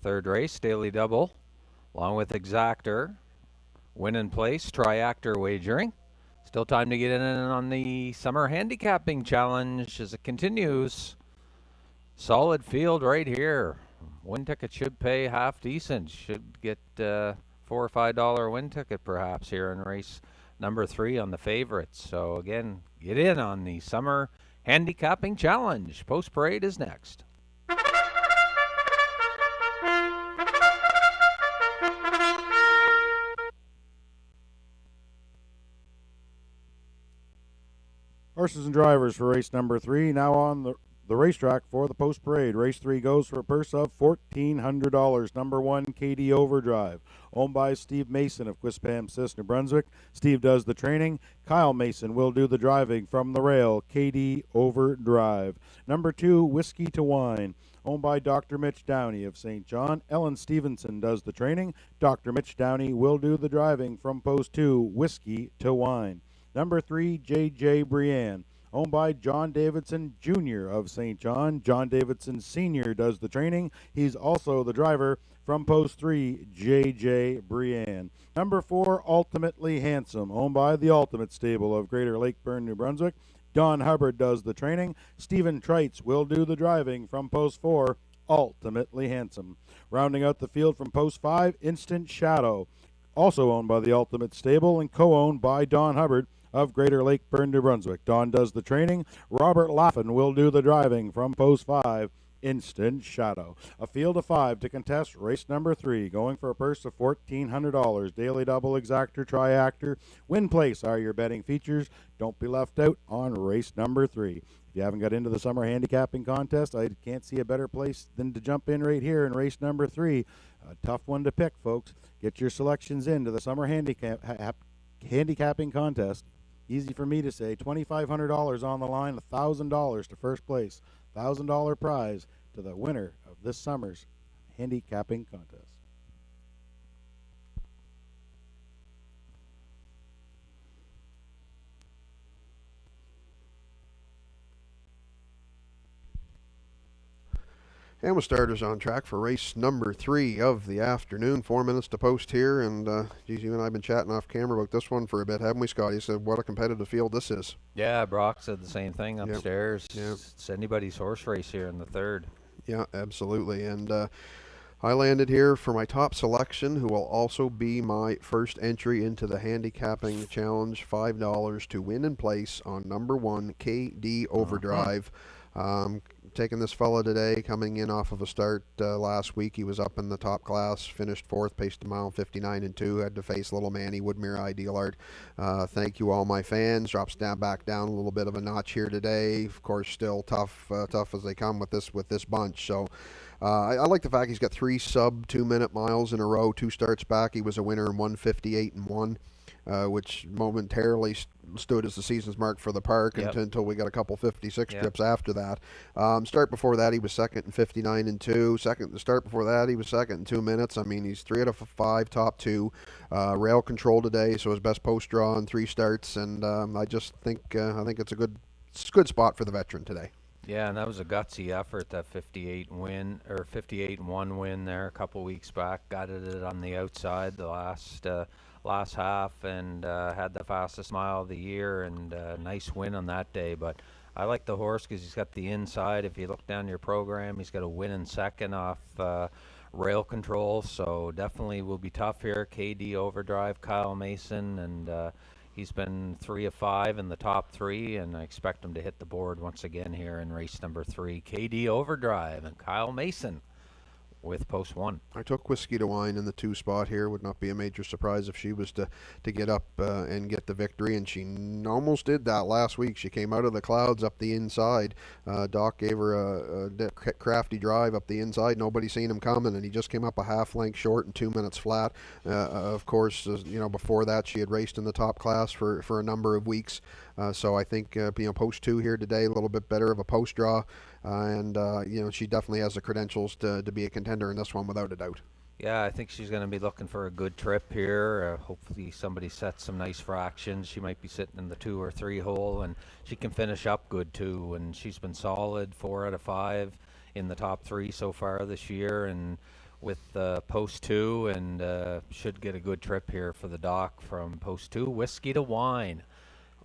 Third race, Daily Double, along with Exactor. Win in place, Triactor wagering. Still time to get in on the Summer Handicapping Challenge as it continues. Solid field right here. Win ticket should pay half decent. Should get $4 or $5 win ticket perhaps here in race number 3 on the favorites. So again, get in on the Summer Handicapping Challenge. Post Parade is next. Horses and drivers for race number 3 now on the racetrack for the post parade. Race 3 goes for a purse of $1,400. Number 1, KD Overdrive, owned by Steve Mason of Quispamsis, New Brunswick. Steve does the training. Kyle Mason will do the driving from the rail. KD Overdrive. Number 2, Whiskey to Wine, owned by Dr. Mitch Downey of St. John. Ellen Stevenson does the training. Dr. Mitch Downey will do the driving from post 2, Whiskey to Wine. Number 3, J.J. Brienne, owned by John Davidson Jr. of St. John. John Davidson Sr. does the training. He's also the driver from post 3, J.J. Brienne. Number 4, Ultimately Handsome, owned by the Ultimate Stable of Greater Lakeburn, New Brunswick. Don Hubbard does the training. Stephen Treitz will do the driving from post 4, Ultimately Handsome. Rounding out the field from post 5, Instant Shadow, also owned by the Ultimate Stable and co-owned by Don Hubbard of Greater Lakeburn, New Brunswick. Don does the training. Robert Laffin will do the driving from post 5, Instant Shadow. A field of 5 to contest race number 3, going for a purse of $1,400. Daily Double, Exactor, Triactor, Win Place are your betting features. Don't be left out on race number 3. If you haven't got into the Summer Handicapping Contest, I can't see a better place than to jump in right here in race number 3. A tough one to pick, folks. Get your selections into the Summer Handicapping Contest. Easy for me to say. $2,500 on the line, $1,000 to first place, $1,000 prize to the winner of this summer's handicapping contest. And with starters on track for race number 3 of the afternoon. 4 minutes to post here, and geez, you and I have been chatting off camera about this one for a bit, haven't we, Scott? You said what a competitive field this is. Yeah, Brock said the same thing upstairs. Yep. It's anybody's horse race here in the third. Yeah, absolutely. And I landed here for my top selection, who will also be my first entry into the handicapping challenge. $5 to win in place on number 1, KD Overdrive. Taking this fella today, coming in off of a start last week. He was up in the top class, finished 4th, paced a mile 59-2, had to face little Manny Woodmere Ideal Art. Thank you, all my fans. Drops down back down a little bit of a notch here today. Of course, still tough as they come with this bunch. So I like the fact he's got 3 sub 2-minute miles in a row. 2 starts back, he was a winner in 158-1. Which momentarily stood as the season's mark for the park until we got a couple 56 trips after that. Start before that, he was second in 59-2. The start before that, he was second in 2 minutes. I mean, he's 3 out of 5 top 2. Rail control today, so his best post draw in 3 starts. And I just think it's a good spot for the veteran today. Yeah, and that was a gutsy effort, that 58-1 win there a couple weeks back. Got it on the outside the last half, and had the fastest mile of the year, and nice win on that day. But I like the horse because he's got the inside. If you look down your program, he's got a win in second off rail control, so definitely will be tough here. KD Overdrive, Kyle Mason, and he's been 3 of 5 in the top 3, and I expect him to hit the board once again here in race number 3. KD Overdrive and Kyle Mason with post 1. I took Whiskey to Wine in the 2 spot here. Would not be a major surprise if she was to get up and get the victory, and she almost did that last week. She came out of the clouds up the inside. Doc gave her a crafty drive up the inside. Nobody seen him coming, and he just came up a half length short in 2 minutes flat. Of course, before that she had raced in the top class for a number of weeks. So I think post 2 here today, a little bit better of a post draw. And she definitely has the credentials to be a contender in this one without a doubt. Yeah, I think she's going to be looking for a good trip here. Hopefully somebody sets some nice fractions. She might be sitting in the 2 or 3 hole, and she can finish up good too. And she's been solid, 4 out of 5 in the top 3 so far this year, and with post 2, and should get a good trip here for the Doc from post 2, Whiskey to Wine,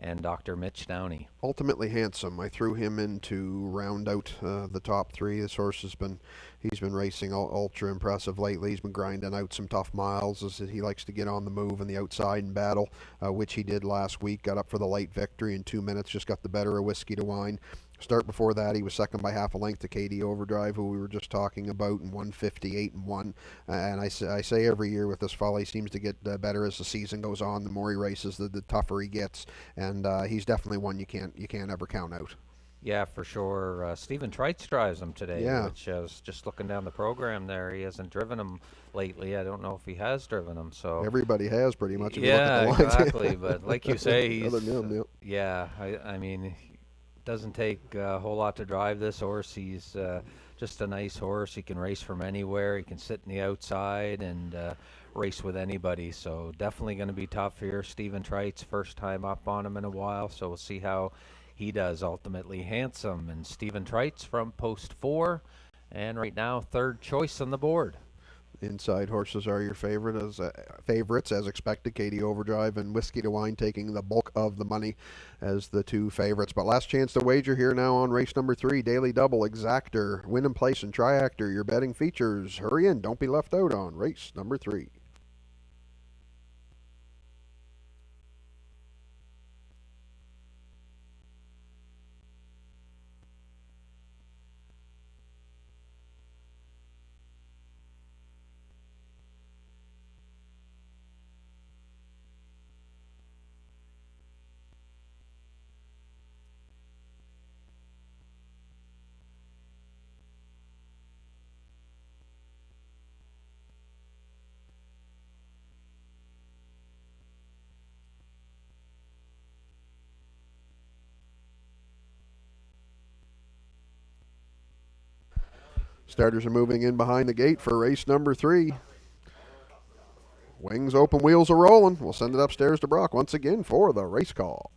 and Dr. Mitch Downey. Ultimately Handsome. I threw him in to round out the top 3. This horse he's been racing ultra impressive lately. He's been grinding out some tough miles as he likes to get on the move and the outside in battle, which he did last week. Got up for the late victory in 2 minutes, just got the better of Whiskey to Wine. Start before that, he was second by half a length to KD Overdrive, who we were just talking about, in 158-1. And I say every year with this fella, he seems to get better as the season goes on. The more he races, the tougher he gets, and he's definitely one you can't ever count out. Yeah, for sure. Stephen Trites drives him today, which I was just looking down the program there. He hasn't driven him lately. I don't know if he has driven him. So everybody has pretty much. If yeah, you look at the exactly. But like you say, he's other than him, yeah. I mean, doesn't take a whole lot to drive this horse. He's just a nice horse. He can race from anywhere. He can sit in the outside and race with anybody. So definitely going to be tough here. Stephen Trites, first time up on him in a while. So we'll see how he does. Ultimately Handsome and Stephen Trites from post 4, and right now 3rd choice on the board. Inside horses are your favorites as expected. KD Overdrive and Whiskey to Wine taking the bulk of the money as the 2 favorites. But last chance to wager here now on race number 3, Daily Double, Exactor, Win and Place, and Triactor. Your betting features. Hurry in, don't be left out on race number 3. Starters are moving in behind the gate for race number 3. Wings open, wheels are rolling. We'll send it upstairs to Brock once again for the race call.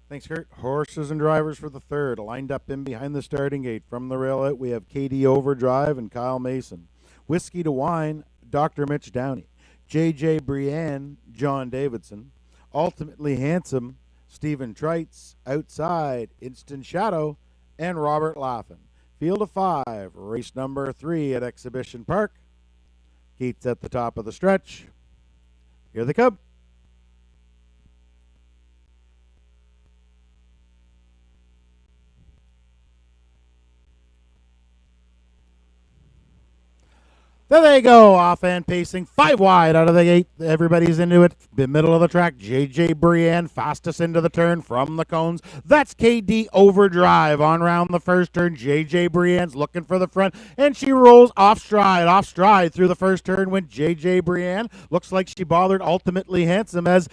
Thanks, Kurt. Horses and drivers for the 3rd. Lined up in behind the starting gate. From the rail out, we have KD Overdrive and Kyle Mason. Whiskey to Wine, Dr. Mitch Downey. J.J. Brienne, John Davidson. Ultimately Handsome, Stephen Trites. Outside, Instant Shadow, and Robert Laughlin. Field of 5, race number 3 at Exhibition Park. Gates at the top of the stretch. Here they come. There they go, off and pacing, 5 wide out of the gate. Everybody's into it. The middle of the track, J.J. Brienne, fastest into the turn from the cones. That's KD Overdrive on round the first turn. J.J. Brienne's looking for the front, and she rolls off stride through the first turn. When J.J. Brienne looks like she bothered Ultimately Handsome as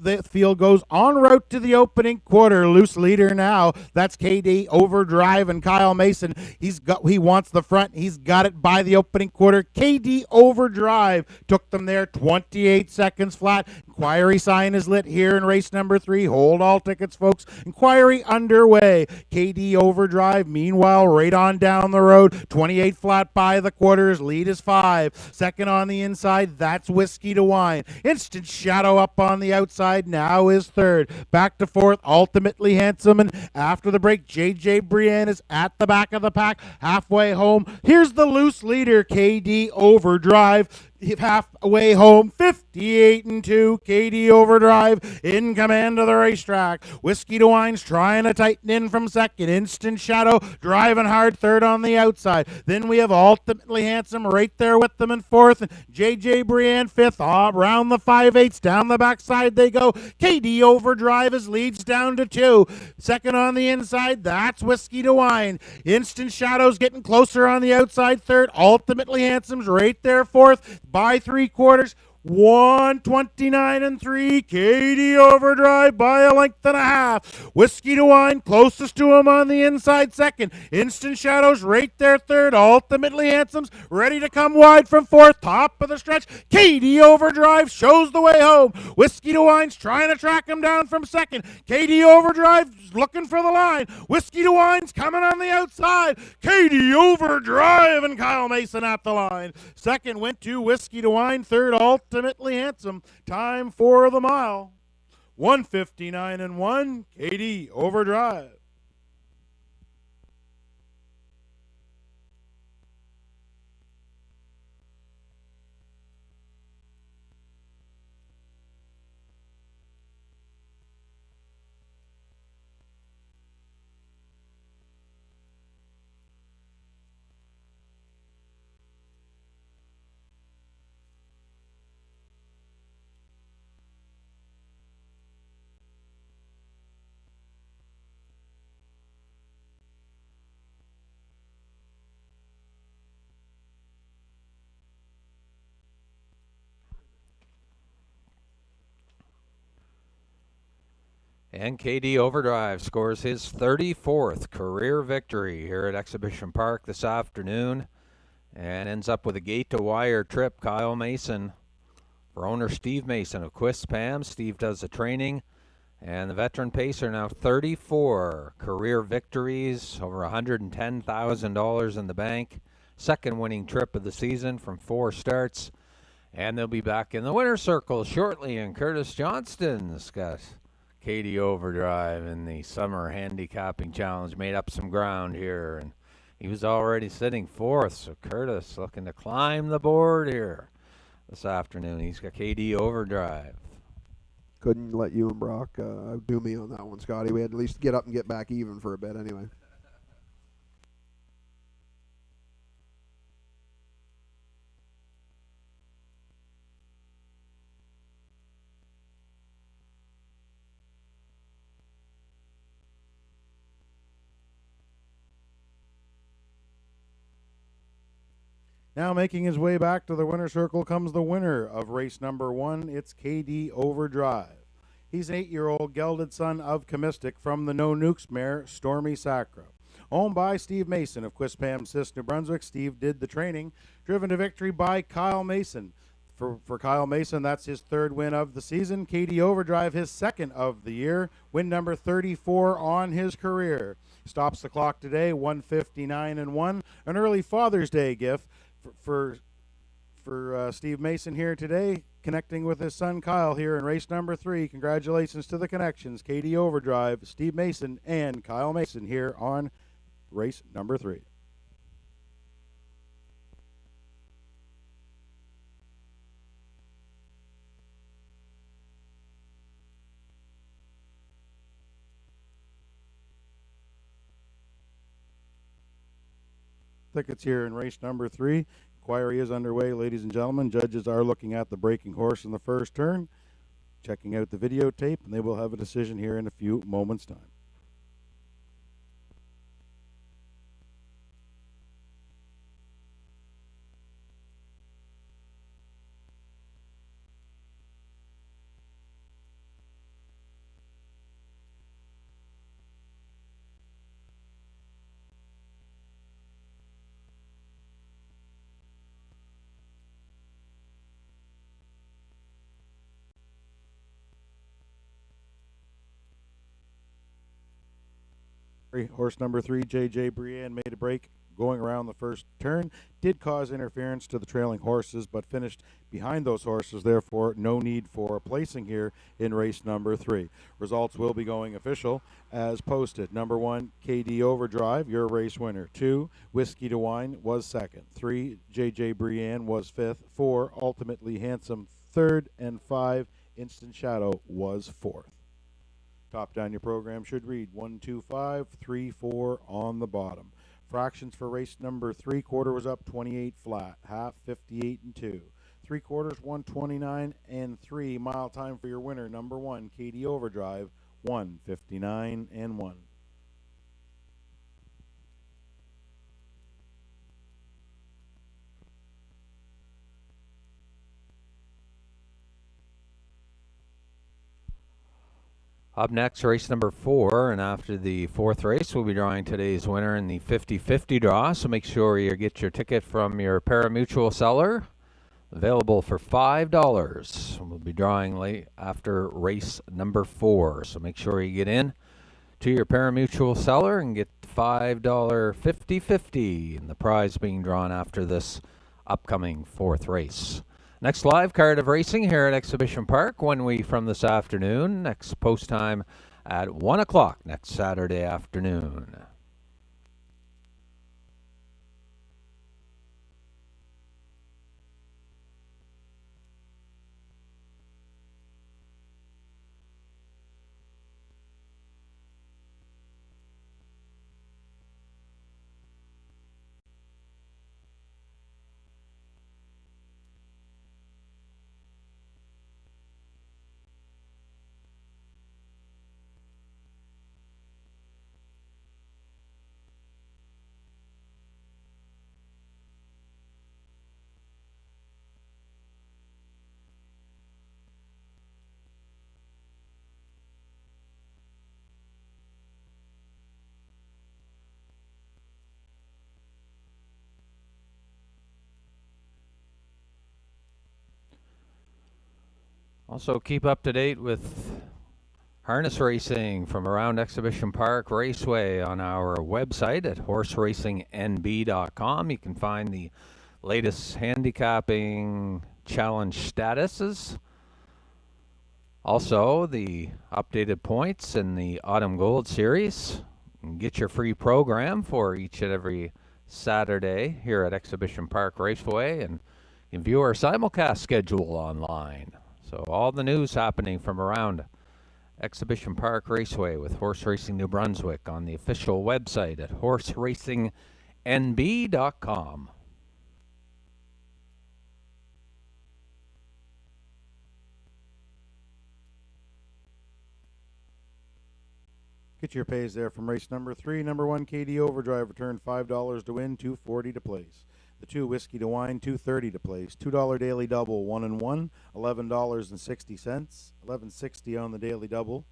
the field goes en route to the opening quarter. Loose leader now. That's KD Overdrive and Kyle Mason. He wants the front. He's got it by the opening quarter. KD Overdrive took them there 28 seconds flat. Inquiry sign is lit here in race number 3. Hold all tickets, folks. Inquiry underway. KD Overdrive, meanwhile, right on down the road. 28 flat by the quarters. Lead is 5. Second on the inside, that's Whiskey to Wine. Instant Shadow up on the outside. Now is 3rd. Back to 4th, Ultimately Handsome. And after the break, J.J. Brienne is at the back of the pack. Halfway home, here's the loose leader, KD Overdrive. Halfway home, 58-2. KD Overdrive in command of the racetrack. Whiskey to Wine's trying to tighten in from second. Instant Shadow driving hard 3rd on the outside. Then we have Ultimately Handsome right there with them in 4th. And J.J. Brienne 5th. Around the 5/8 down the backside they go. KD Overdrive is leads down to 2. Second on the inside, that's Whiskey to Wine. Instant Shadow's getting closer on the outside 3rd. Ultimately Handsome's right there 4th. By 3/4, 129 and 3. Katie Overdrive by a length and a half. Whiskey to Wine closest to him on the inside second. Instant Shadows right there third. Ultimately Handsome's ready to come wide from fourth. Top of the stretch. Katie Overdrive shows the way home. Whiskey to Wine's trying to track him down from second. Katie Overdrive's looking for the line. Whiskey to Wine's coming on the outside. Katie Overdrive and Kyle Mason at the line. Second went to Whiskey to Wine. Third, Ultimately Handsome. Time for the mile. 159 and 1. Katie Overdrive. And KD Overdrive scores his 34th career victory here at Exhibition Park this afternoon and ends up with a gate-to-wire trip. Kyle Mason for owner Steve Mason of Quist-Pam. Steve does the training, and the veteran pacer now 34 career victories, over $110,000 in the bank. Second winning trip of the season from 4 starts, and they'll be back in the winner's circle shortly. And Curtis Johnston's got Katie Overdrive in the Summer Handicapping Challenge, made up some ground here, and he was already sitting 4th, so Curtis looking to climb the board here this afternoon. He's got Katie Overdrive. Couldn't let you and Brock outdo me on that one, Scotty. We had to at least get up and get back even for a bit anyway. Now making his way back to the winner's circle comes the winner of race number 1. It's KD Overdrive. He's an 8-year-old gelded son of Comistic from the No Nukes mare, Stormy Sacra. Owned by Steve Mason of Quist-Pam Sis, New Brunswick. Steve did the training. Driven to victory by Kyle Mason. For Kyle Mason, that's his 3rd win of the season. KD Overdrive, his 2nd of the year. Win number 34 on his career. Stops the clock today, 159 and 1. An early Father's Day gift for Steve Mason here today, connecting with his son Kyle here in race number 3. Congratulations to the connections, KD Overdrive, Steve Mason, and Kyle Mason here on race number 3. Tickets here in race number 3. Inquiry is underway, ladies and gentlemen. Judges are looking at the breaking horse in the first turn, checking out the videotape, and they will have a decision here in a few moments' time. Horse number 3, JJ Brienne, made a break going around the first turn. Did cause interference to the trailing horses, but finished behind those horses. Therefore, no need for placing here in race number 3. Results will be going official as posted. Number 1, KD Overdrive, your race winner. 2, Whiskey to Wine was 2nd. 3, JJ Brienne was 5th. 4, Ultimately Handsome 3rd. And 5, Instant Shadow was 4th. Top down your program should read 1, 2, 5, 3, 4 on the bottom. Fractions for race number 3. Quarter was up 28 flat. Half 58 and 2. 3 quarters 129 and 3. Mile time for your winner, number 1, KD Overdrive, 159 and 1. Up next, race number 4, and after the 4th race, we'll be drawing today's winner in the 50-50 draw, so make sure you get your ticket from your pari-mutuel seller. Available for $5. We'll be drawing late after race number 4, so make sure you get in to your pari-mutuel seller and get $5 50-50, and the prize being drawn after this upcoming 4th race. Next live card of racing here at Exhibition Park, 1 week from this afternoon. Next post time at 1 o'clock next Saturday afternoon. Also, keep up to date with harness racing from around Exhibition Park Raceway on our website at horseracingnb.com. You can find the latest handicapping challenge statuses. Also, the updated points in the Autumn Gold Series. You can get your free program for each and every Saturday here at Exhibition Park Raceway, and you can view our simulcast schedule online. So all the news happening from around Exhibition Park Raceway with Horse Racing New Brunswick on the official website at horseracingnb.com. Get your pays there from race number 3. Number 1, KD Overdrive returned $5 to win, $2.40 to place. The 2, Whiskey to Wine, $2.30 to place. $2 daily double, 1 and 1, $11.60. $11.60 on the daily double.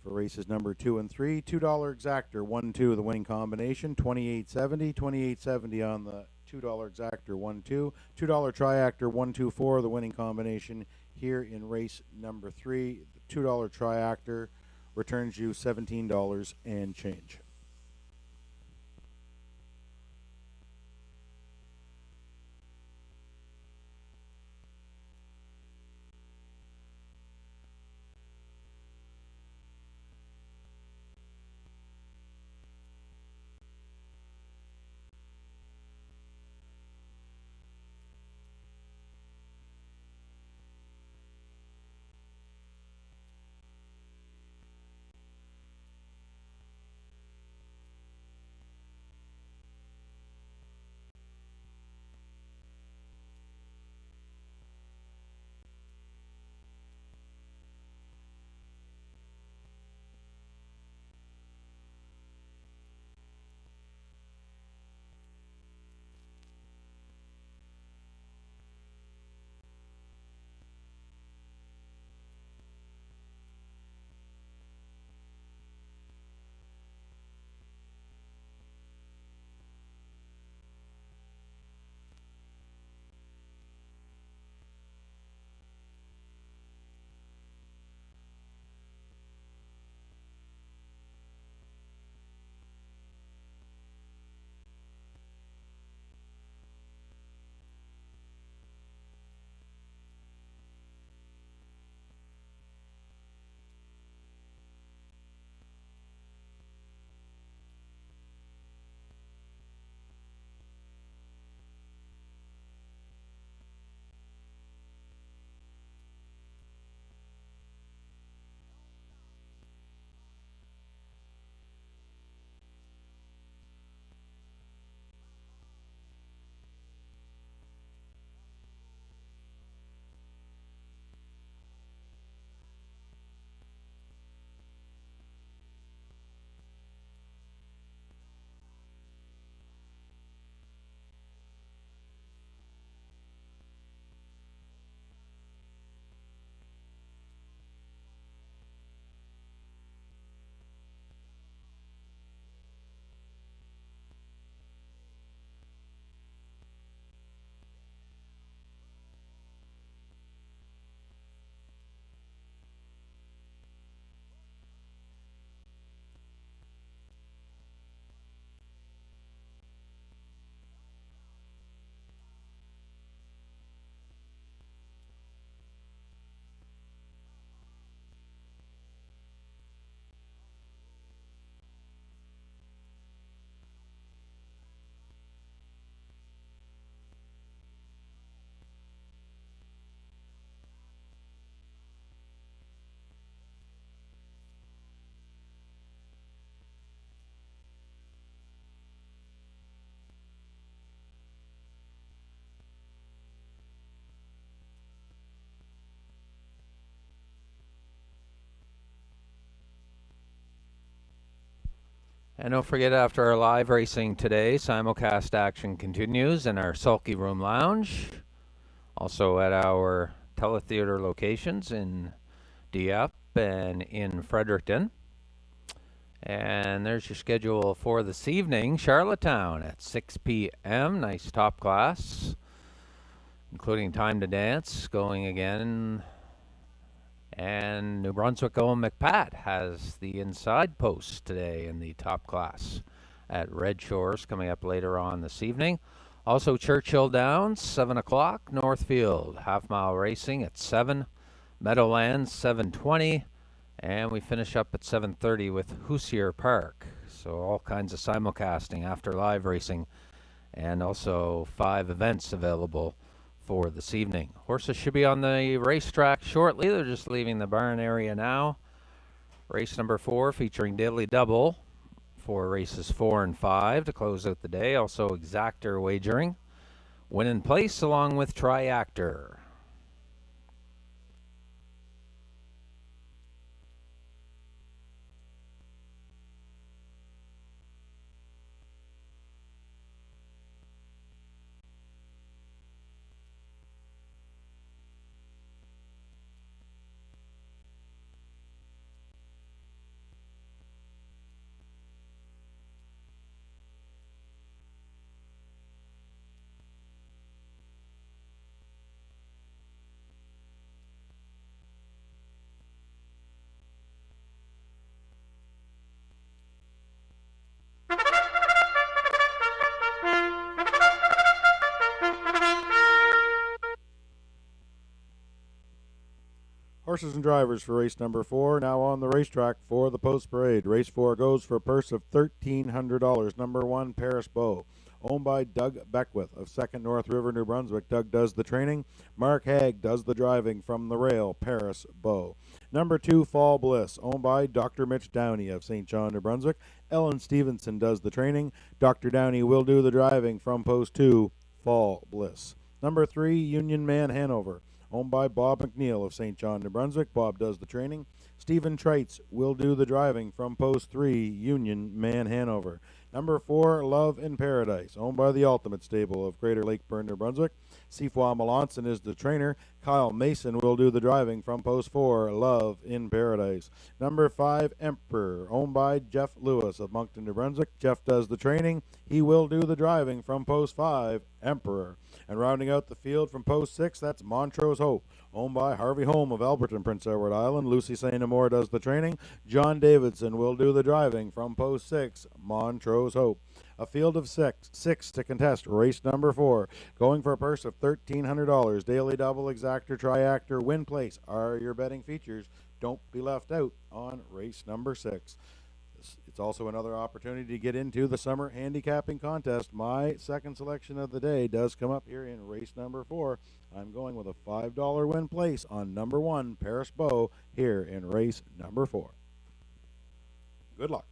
For races number 2 and 3, $2 exactor, 1-2, the winning combination, $28.70. $28.70 on the $2 exactor, 1-2. $2 triactor, 1-2-4, the winning combination here in race number 3. The $2 triactor returns you $17 and change. And don't forget, after our live racing today, simulcast action continues in our Sulky Room Lounge. Also at our teletheater locations in Dieppe and in Fredericton. And there's your schedule for this evening. Charlottetown at 6 p.m. Nice top class, including Time to Dance going again. And New Brunswick Owen McPat has the inside post today in the top class at Red Shores coming up later on this evening. Also Churchill Downs, 7 o'clock. Northfield half-mile racing at 7. Meadowlands, 7:20. And we finish up at 7:30 with Hoosier Park. So all kinds of simulcasting after live racing, and also 5 events available for this evening. Horses should be on the racetrack shortly. They're just leaving the barn area now. Race number 4 featuring Daily Double for races 4 and 5 to close out the day. Also exactor wagering. Win in place along with Triactor. Horses and drivers for race number 4 now on the racetrack for the post parade. Race 4 goes for a purse of $1,300. Number 1, Paris Beau, owned by Doug Beckwith of 2nd North River, New Brunswick. Doug does the training. Mark Haig does the driving from the rail. Paris Beau. Number 2, Fall Bliss, owned by Dr. Mitch Downey of St. John, New Brunswick. Ellen Stevenson does the training. Dr. Downey will do the driving from post 2, Fall Bliss. Number 3, Union Man Hanover, owned by Bob McNeil of St. John, New Brunswick. Bob does the training. Stephen Treitz will do the driving from post 3, Union Man Hanover. Number 4, Love in Paradise, owned by the Ultimate Stable of Greater Lakeburn, New Brunswick. Sifois Melanson is the trainer. Kyle Mason will do the driving from post 4, Love in Paradise. Number 5, Emperor, owned by Jeff Lewis of Moncton, New Brunswick. Jeff does the training. He will do the driving from post 5, Emperor. And rounding out the field from post 6, that's Montrose Hope, owned by Harvey Holm of Alberton, Prince Edward Island. Lucy St. Amour does the training. John Davidson will do the driving from post 6, Montrose Hope. A field of six to contest race number 4, going for a purse of $1,300. Daily Double, Exactor, Triactor, Win Place are your betting features. Don't be left out on race number 6. It's also another opportunity to get into the summer handicapping contest. My second selection of the day does come up here in race number 4. I'm going with a $5 win place on number 1, Paris Beau, here in race number 4. Good luck.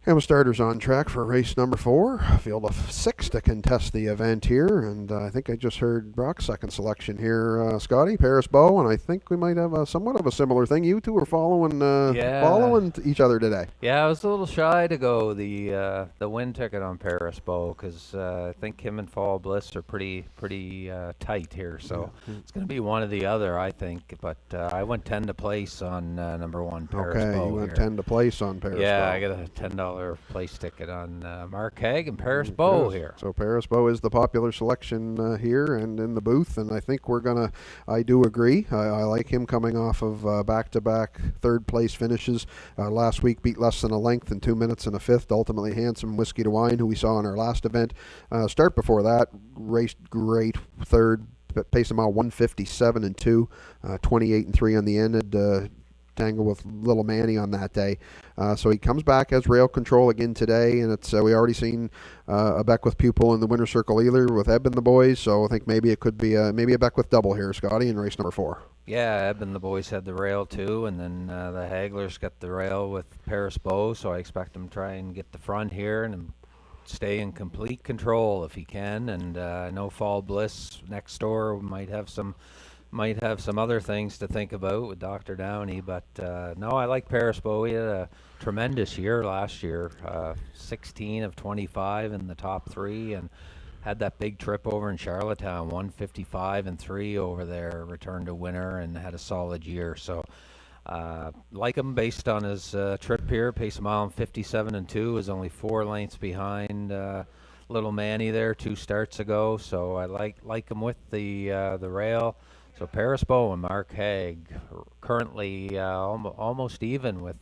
And with starters on track for race number 4, field of 6 to contest the event here, and I think I just heard Brock's second selection here, Scotty, Paris Beau, and I think we might have somewhat of a similar thing. You two are following each other today. Yeah, I was a little shy to go the win ticket on Paris Beau because I think him and Fall Bliss are pretty tight here, so it's going to be one or the other, I think. But I went 10 to place on number 1, Paris Beau. Okay, you went 10 to place on Paris Beau. Yeah, I got a $10 place ticket on Mark Haig and Paris Beau here. So Paris Beau is the popular selection here and in the booth, and I think I do agree. I like him coming off of back-to-back third-place finishes. Last week beat less than a length in 2 minutes and a fifth, ultimately Handsome Whiskey to Wine, who we saw in our last event. Start before that, raced great, third, paced a mile 157 and 2, 28 and 3 on the end. Tangle with Little Manny on that day. So he comes back as rail control again today, and it's we already seen a Beckwith pupil in the winner's circle either with Ebb and the boys, so I think maybe it could be maybe a Beckwith double here, Scotty, in race number 4. Yeah, Ebb and the boys had the rail too, and then the Haglers got the rail with Paris Beau, so I expect them to try and get the front here and stay in complete control if he can. And I know Fall Bliss next door might have some other things to think about with Dr. Downey, but no, I like Paris Bowe. He had a tremendous year last year, 16 of 25 in the top three, and had that big trip over in Charlottetown, 155 and 3 over there, returned a winner, and had a solid year. So like him based on his trip here. Pace a mile in 57 and 2, is only 4 lengths behind little Manny there 2 starts ago. So I like him with the rail. So Paris Bowe and Mark Haig currently almost even with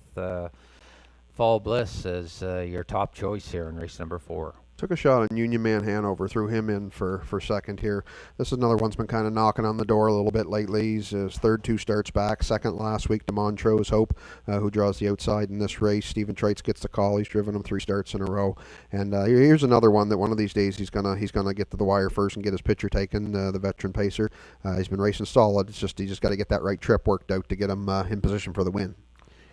Fall Bliss as your top choice here in race number 4. Took a shot on Union Man Hanover, threw him in for second here. This is another one's been kind of knocking on the door a little bit lately. He's his third 2 starts back. Second last week to Montrose Hope, who draws the outside in this race. Stephen Treitz gets the call. He's driven him 3 starts in a row. And here's another one that one of these days he's gonna get to the wire first and get his picture taken. The veteran pacer. He's been racing solid. It's just he just got to get that right trip worked out to get him in position for the win.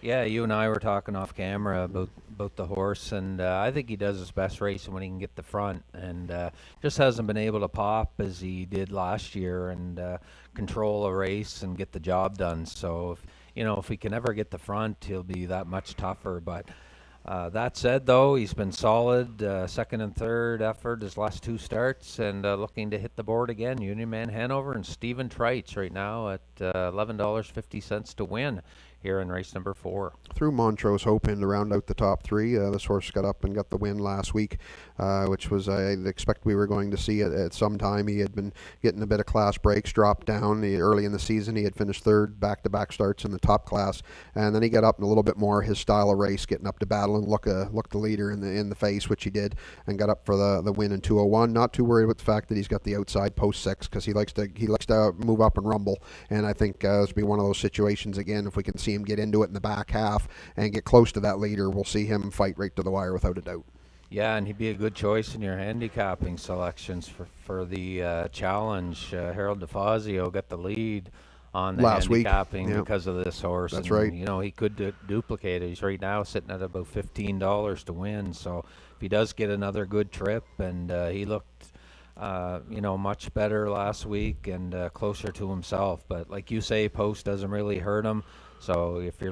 Yeah, you and I were talking off camera about the horse, and I think he does his best racing when he can get the front, and just hasn't been able to pop as he did last year and control a race and get the job done. So, if he can ever get the front, he'll be that much tougher. But that said, though, he's been solid, second and third effort his last 2 starts, and looking to hit the board again. Union Man Hanover and Stephen Treitz right now at $11.50 to win here in race number 4. Threw Montrose Hope in to round out the top 3. This horse got up and got the win last week, which was I expect we were going to see it at some time. He had been getting a bit of class breaks, dropped down early in the season. He had finished third back-to-back starts in the top class, and then he got up in a little bit more his style of race, getting up to battle and look the leader in the face, which he did, and got up for the win in 201. Not too worried with the fact that he's got the outside post 6 because he likes to move up and rumble, and I think this will be one of those situations again. If we can see him get into it in the back half and get close to that leader, we'll see him fight right to the wire without a doubt. Yeah, and he'd be a good choice in your handicapping selections for the challenge. Harold DeFazio got the lead on the last handicapping week, yeah, because of this horse. That's and, right. He could duplicate it. He's right now sitting at about $15 to win. So if he does get another good trip, and he looked much better last week and closer to himself. But like you say, post doesn't really hurt him. So if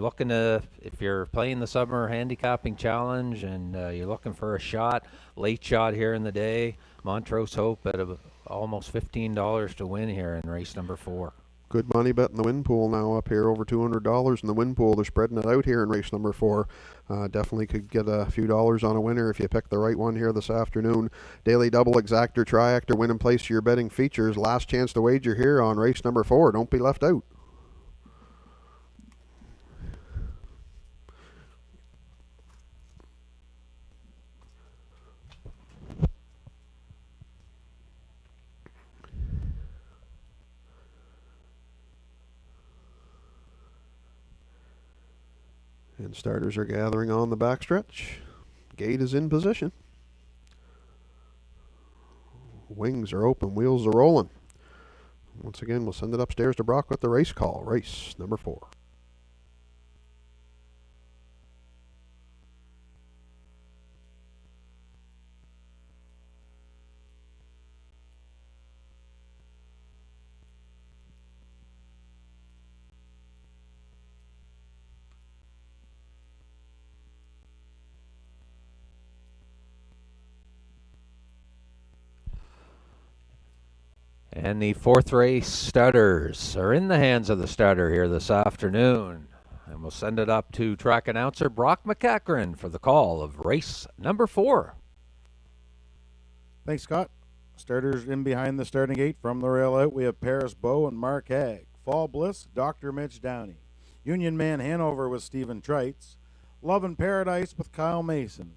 you're playing the summer handicapping challenge and you're looking for a late shot here in the day, Montrose Hope at almost $15 to win here in race number 4. Good money bet in the win pool now, up here over $200 in the win pool. They're spreading it out here in race number 4. Definitely could get a few dollars on a winner if you pick the right one here this afternoon. Daily double, exactor, triactor, win and place to your betting features. Last chance to wager here on race number 4. Don't be left out. And starters are gathering on the backstretch. Gate is in position. Wings are open, wheels are rolling. Once again, we'll send it upstairs to Brock with the race call. Race number 4. And the 4th race studders are in the hands of the studder here this afternoon. And we'll send it up to track announcer Brock McEachran for the call of race number 4. Thanks, Scott. Starters in behind the starting gate from the rail out. We have Paris Bowe and Mark Haig. Fall Bliss, Dr. Mitch Downey. Union Man Hanover with Stephen Treitz. Love in Paradise with Kyle Mason.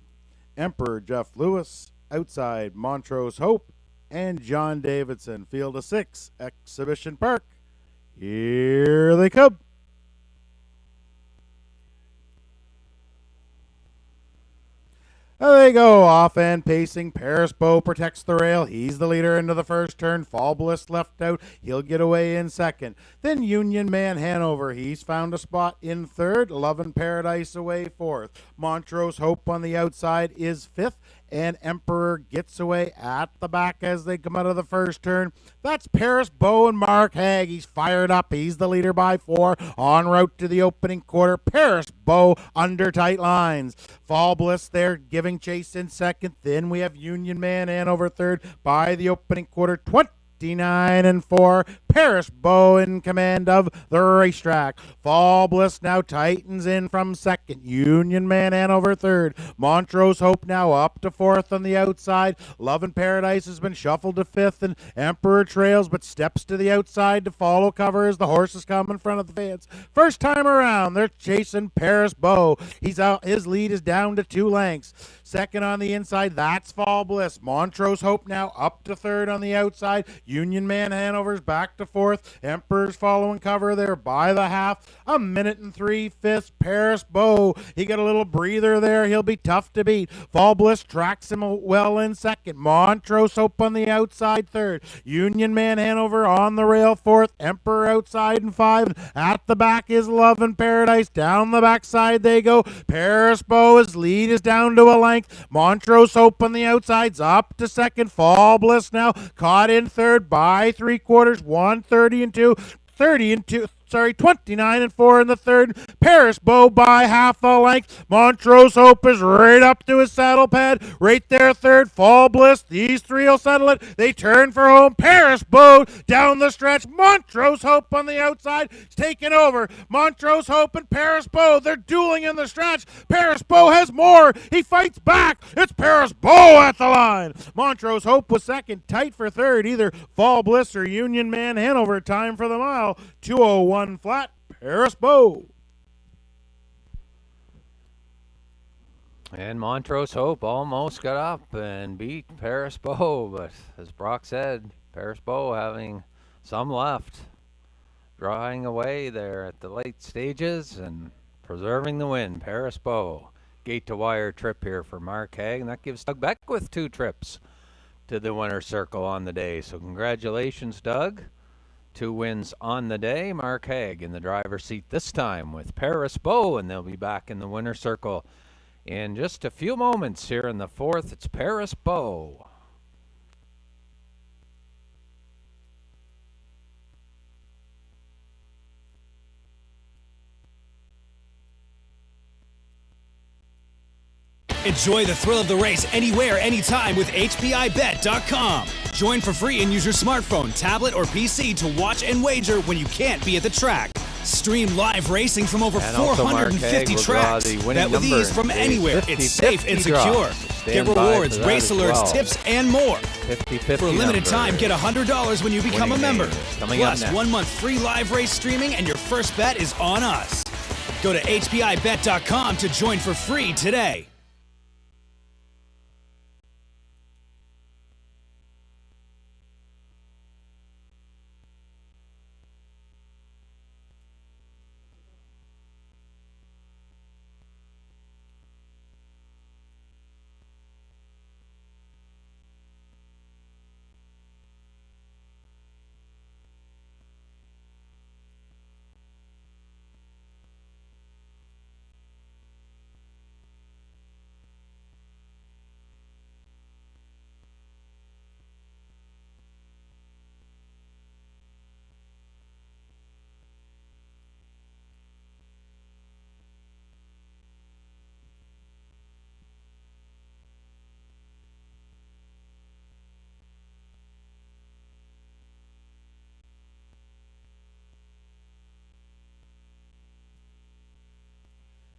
Emperor Jeff Lewis. Outside Montrose Hope and John Davidson. Field of 6, Exhibition Park. Here they come. There they go, off and pacing. Paris Bowe protects the rail. He's the leader into the first turn. Fall Bliss left out. He'll get away in second. Then Union Man Hanover. He's found a spot in third. Love in Paradise away fourth. Montrose Hope on the outside is fifth. and Emperor gets away at the back as they come out of the first turn. That's Paris Bow and Mark Haig. He's fired up. He's the leader by 4 en route to the opening quarter. Paris Bow under tight lines. Fall Bliss there giving chase in second. Then we have Union Man Hanover third by the opening quarter. 29-4. Paris Bow in command of the racetrack. Fall Bliss now tightens in from second. Union Man Hanover third. Montrose Hope now up to fourth on the outside. Love and Paradise has been shuffled to fifth, and Emperor trails but steps to the outside to follow cover as the horses come in front of the fans. First time around, they're chasing Paris Bow. He's out. His lead is down to 2 lengths. Second on the inside, that's Fall Bliss. Montrose Hope now up to third on the outside. Union Man Hanover's back to fourth. Emperor's following cover there by the half. 1:03. Paris Bow. He got a little breather there. He'll be tough to beat. Fall Bliss tracks him well in second. Montrose Hope on the outside third. Union Man Hanover on the rail fourth. Emperor outside in 5. At the back is Love and Paradise. Down the backside they go. Paris Bow, his lead is down to a length. Montrose Hope on the outside's up to second. Fall Bliss now caught in third by 3/4. 1:30-2. 29-4 in the third. Paris Bow by half a length. Montrose Hope is right up to his saddle pad. Right there, third. Fall Bliss. These three will settle it. They turn for home. Paris Bow down the stretch. Montrose Hope on the outside is taking over. Montrose Hope and Paris Bow, they're dueling in the stretch. Paris Bow has more. He fights back. It's Paris Bow at the line. Montrose Hope was second, tight for third. Either Fall Bliss or Union Man Hanover. Time for the mile. 2:01 flat. Paris Bow. And Montrose Hope almost got up and beat Paris Bow, but as Brock said, Paris Bow having some left, drawing away there at the late stages and preserving the win. Paris Bow, gate to wire trip here for Mark Haig, and that gives Doug Beckwith 2 trips to the winner's circle on the day. So congratulations, Doug. 2 wins on the day. Mark Haig in the driver's seat this time with Paris Bow, and they'll be back in the winner's circle in just a few moments here in the 4th. It's Paris Bow. Enjoy the thrill of the race anywhere, anytime with HPIBet.com. Join for free and use your smartphone, tablet, or PC to watch and wager when you can't be at the track. Stream live racing from over 450 tracks. Bet with ease from anywhere. It's safe and secure. Get rewards, race alerts, tips, and more. For a limited time, get $100 when you become a member. Plus, 1 month free live race streaming, and your first bet is on us. Go to HPIBet.com to join for free today.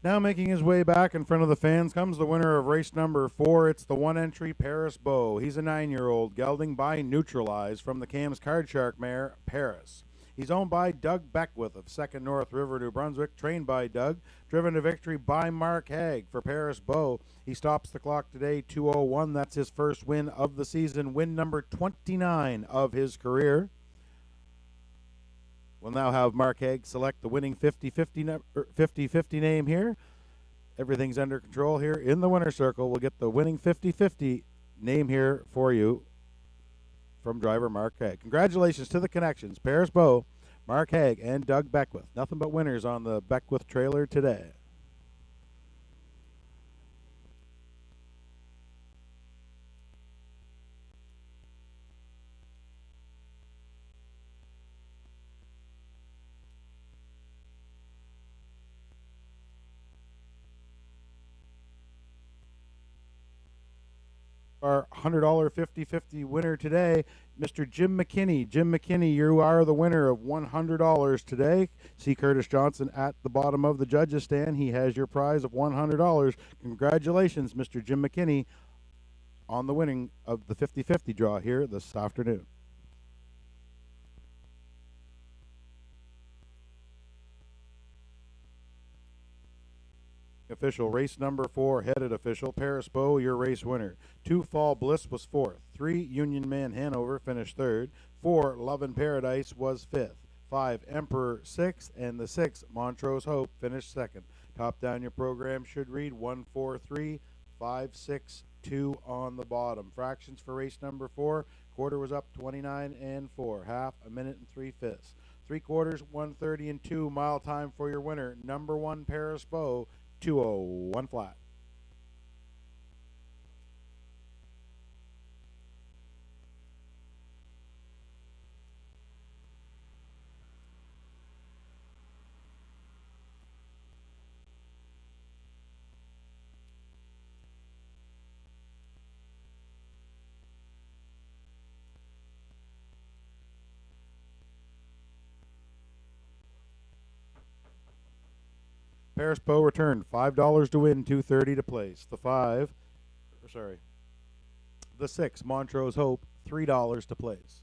Now making his way back in front of the fans comes the winner of race number 4. It's the 1-entry Paris Bow. He's a 9-year-old gelding by Neutralize from the Cam's Card Shark mare, Paris. He's owned by Doug Beckwith of 2nd North River, New Brunswick, trained by Doug, driven to victory by Mark Haig for Paris Bow. He stops the clock today, 2:01. That's his first win of the season, win number 29 of his career. We'll now have Mark Haig select the winning 50-50 name here. Everything's under control here in the winner's circle. We'll get the winning 50-50 name here for you from driver Mark Haig. Congratulations to the connections, Paris Bow, Mark Haig, and Doug Beckwith. Nothing but winners on the Beckwith trailer today. Our $100 50-50 winner today, Mr. Jim McKinney. Jim McKinney, you are the winner of $100 today. See Curtis Johnson at the bottom of the judges stand. He has your prize of $100. Congratulations, Mr. Jim McKinney, on the winning of the 50-50 draw here this afternoon. Official, race number 4, headed official, Paris Bow, your race winner. 2, Fall Bliss was 4th. 3, Union Man Hanover finished 3rd. 4, Love in Paradise was 5th. 5, Emperor 6th, and the 6, Montrose Hope finished 2nd. Top down your program should read 1, 4, 3, 5, 6, 2 on the bottom. Fractions for race number 4, quarter was up 29 and 4, half, a minute and 3/5. 3/4, 1:30 and 2 mile time for your winner, number 1, Paris Bow, 2:01 flat. Paris Bow returned $5 to win, $2.30 to place. The 6, Montrose Hope, $3 to place.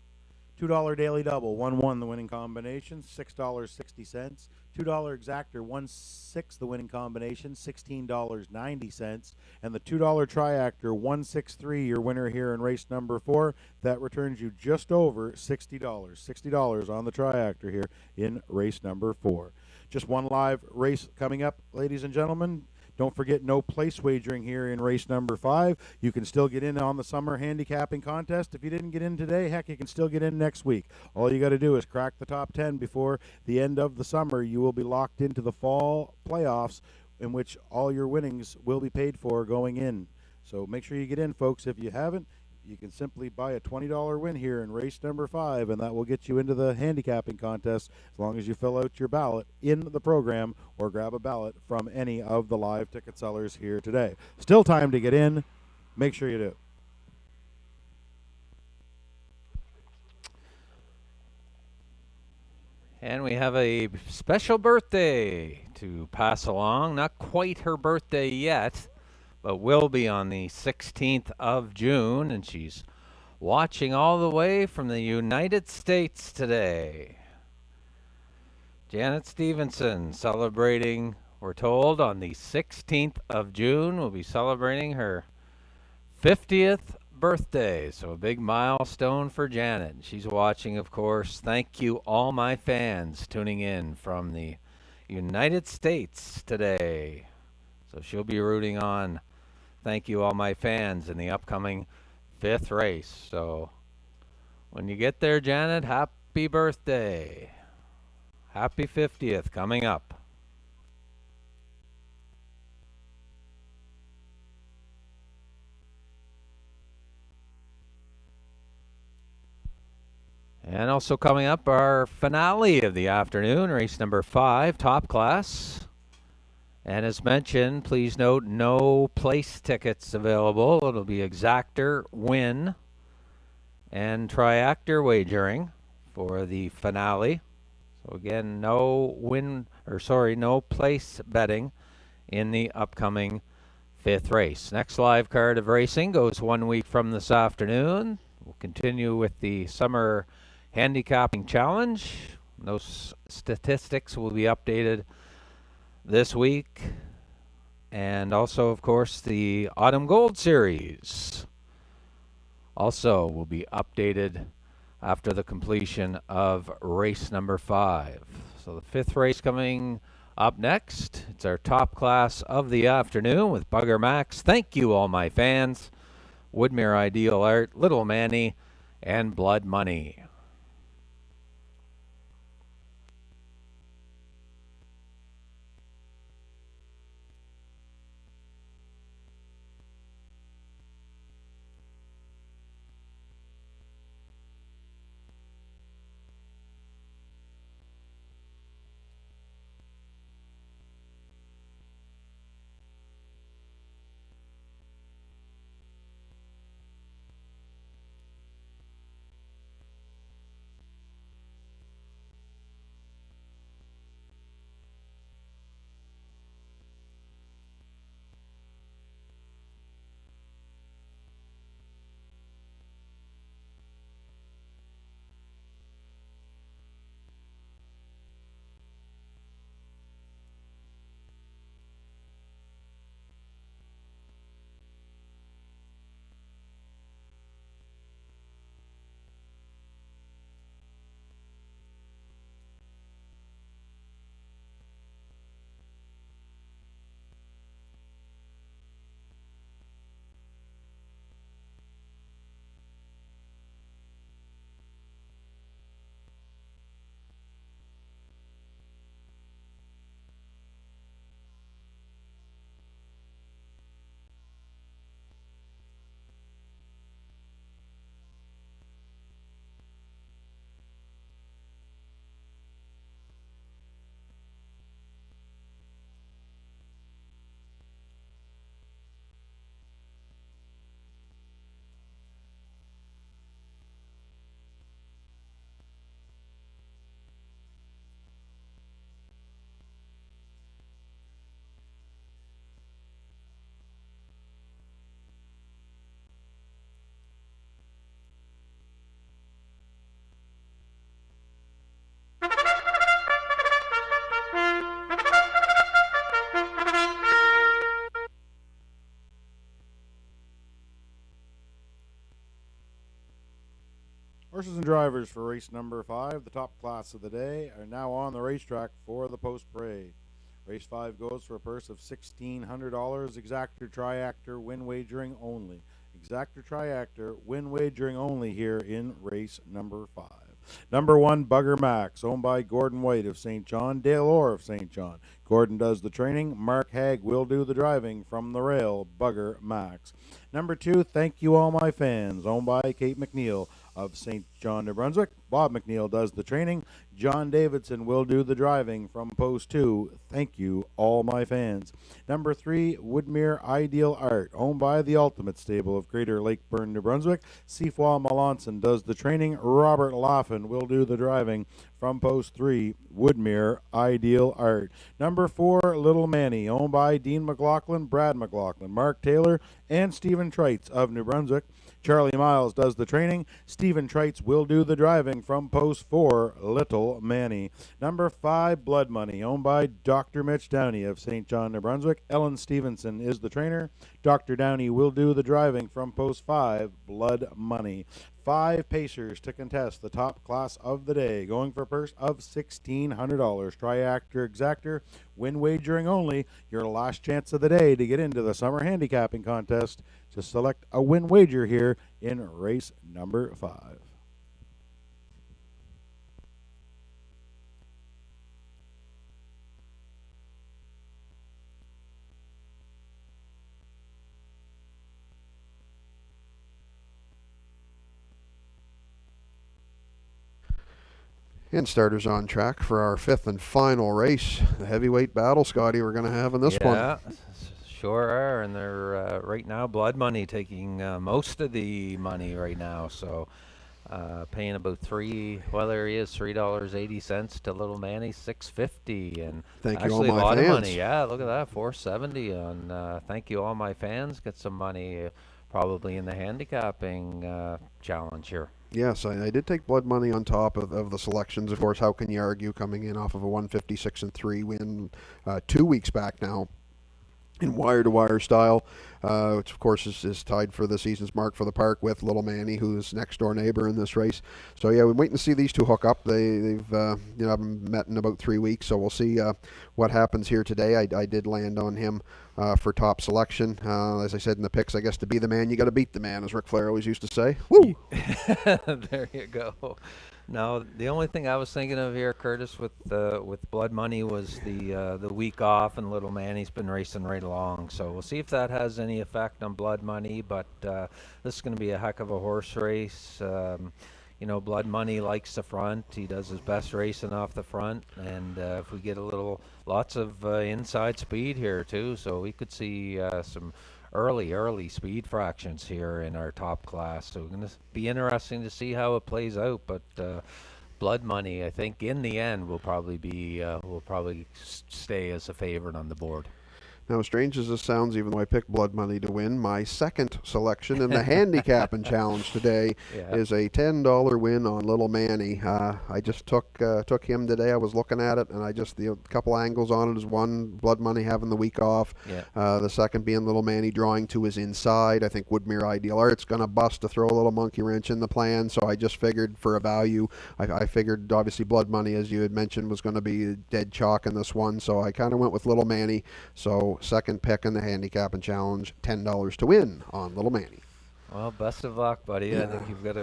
$2 daily double, 1-1 the winning combination, $6.60. $2 exactor, 1-6 the winning combination, $16.90. And the $2 triactor, 163, your winner here in race number 4. That returns you just over $60. $60 on the triactor here in race number 4. Just one live race coming up, ladies and gentlemen. Don't forget, no place wagering here in race number 5. You can still get in on the summer handicapping contest. If you didn't get in today, heck, you can still get in next week. All you got to do is crack the top 10 before the end of the summer. You will be locked into the fall playoffs, in which all your winnings will be paid for going in. So make sure you get in, folks. If you haven't, you can simply buy a $20 win here in race number 5, and that will get you into the handicapping contest as long as you fill out your ballot in the program or grab a ballot from any of the live ticket sellers here today. Still time to get in. Make sure you do. And we have a special birthday to pass along. Not quite her birthday yet, but will be on the 16th of June, and she's watching all the way from the United States today. Janet Stevenson celebrating, we're told, on the 16th of June. Will be celebrating her 50th birthday, so a big milestone for Janet. She's watching, of course. Thank you, all my fans, tuning in from the United States today. So she'll be rooting on Thank You All My Fans in the upcoming 5th race. So when you get there, Janet, happy birthday. Happy 50th coming up. And also coming up, our finale of the afternoon, race number 5, Top Class. And as mentioned, please note, no place tickets available. It'll be exactor, win, and triactor wagering for the finale. So again, no place betting in the upcoming 5th race. Next live card of racing goes 1 week from this afternoon. We'll continue with the Summer Handicapping Challenge. Those statistics will be updated this week, and also, of course, the Autumn Gold Series also will be updated after the completion of race number 5. So the 5th race coming up next. It's our Top Class of the afternoon with Bugger Max. Thank You All My Fans, Woodmere Ideal Art, Little Manny, and Blood Money. Horses and drivers for race number 5, the top class of the day, are now on the racetrack for the post parade. Race 5 goes for a purse of $1,600. Exactor Triactor, win wagering only. Exactor Triactor, win wagering only here in race number 5. Number 1, Bugger Max, owned by Gordon White of St. John, Dale Orr of St. John. Gordon does the training. Mark Haig will do the driving from the rail. Bugger Max. Number 2, Thank You All My Fans, owned by Kate McNeil of St. John, New Brunswick. Bob McNeil does the training. John Davidson will do the driving from post 2. Thank you, all my fans. Number 3, Woodmere Ideal Art, owned by the Ultimate Stable of Greater Lakeburn, New Brunswick. Seafoy Melanson does the training. Robert Laughlin will do the driving from post 3. Woodmere Ideal Art. Number 4, Little Manny, owned by Dean McLaughlin, Brad McLaughlin, Mark Taylor, and Stephen Treitz of New Brunswick. Charlie Miles does the training. Stephen Treitz will do the driving from post 4, Little Manny. Number 5, Blood Money, owned by Dr. Mitch Downey of St. John, New Brunswick. Ellen Stevenson is the trainer. Dr. Downey will do the driving from post 5, Blood Money. 5 pacers to contest the top class of the day, going for a purse of $1,600. Triactor Exactor, win wagering only. Your last chance of the day to get into the summer handicapping contest. To select a win wager here in race number 5. And starters on track for our 5th and final race, the heavyweight battle, Scotty, we're going to have in this one. Yeah, sure are, and they're right now Blood Money taking most of the money right now, so paying about $3.80 to Little Manny, $6.50, and Thank you actually all a my lot fans. of money. Yeah, look at that, $4.70 on Thank You All My Fans. Get some money probably in the handicapping challenge here. Yes, I did take Blood Money on top of the selections. Of course, how can you argue coming in off of a 156-3 win 2 weeks back now in wire-to-wire style, which of course is tied for the season's mark for the park with Little Manny, who's next door neighbor in this race. So yeah, we're waiting to see these two hook up. They've haven't met in about 3 weeks, so we'll see what happens here today. I did land on him for top selection. As I said in the picks, I guess to be the man, you got to beat the man, as Ric Flair always used to say. Woo! There you go. Now, the only thing I was thinking of here, Curtis, with Blood Money was the week off, and Little Manny's been racing right along. So we'll see if that has any effect on Blood Money. But this is going to be a heck of a horse race. Blood Money likes the front. He does his best racing off the front, and if we get lots of inside speed here too, so we could see some early speed fractions here in our top class. So it's going to be interesting to see how it plays out. But Blood Money, I think, in the end, will probably stay as a favorite on the board. Now, as strange as this sounds, even though I picked Blood Money to win, my second selection in the handicapping challenge today is a $10 win on Little Manny. I just took him today. I was looking at it, and I just the couple angles on it is one, Blood Money having the week off. The second being Little Manny drawing to his inside. I think Woodmere Ideal Art's going to bust to throw a little monkey wrench in the plan, so I just figured for a value, I figured obviously Blood Money, as you had mentioned, was going to be dead chalk in this one, so I kind of went with Little Manny. So second pick in the handicapping challenge, $10 to win on Little Manny. Well, best of luck, buddy. Yeah. I think you've got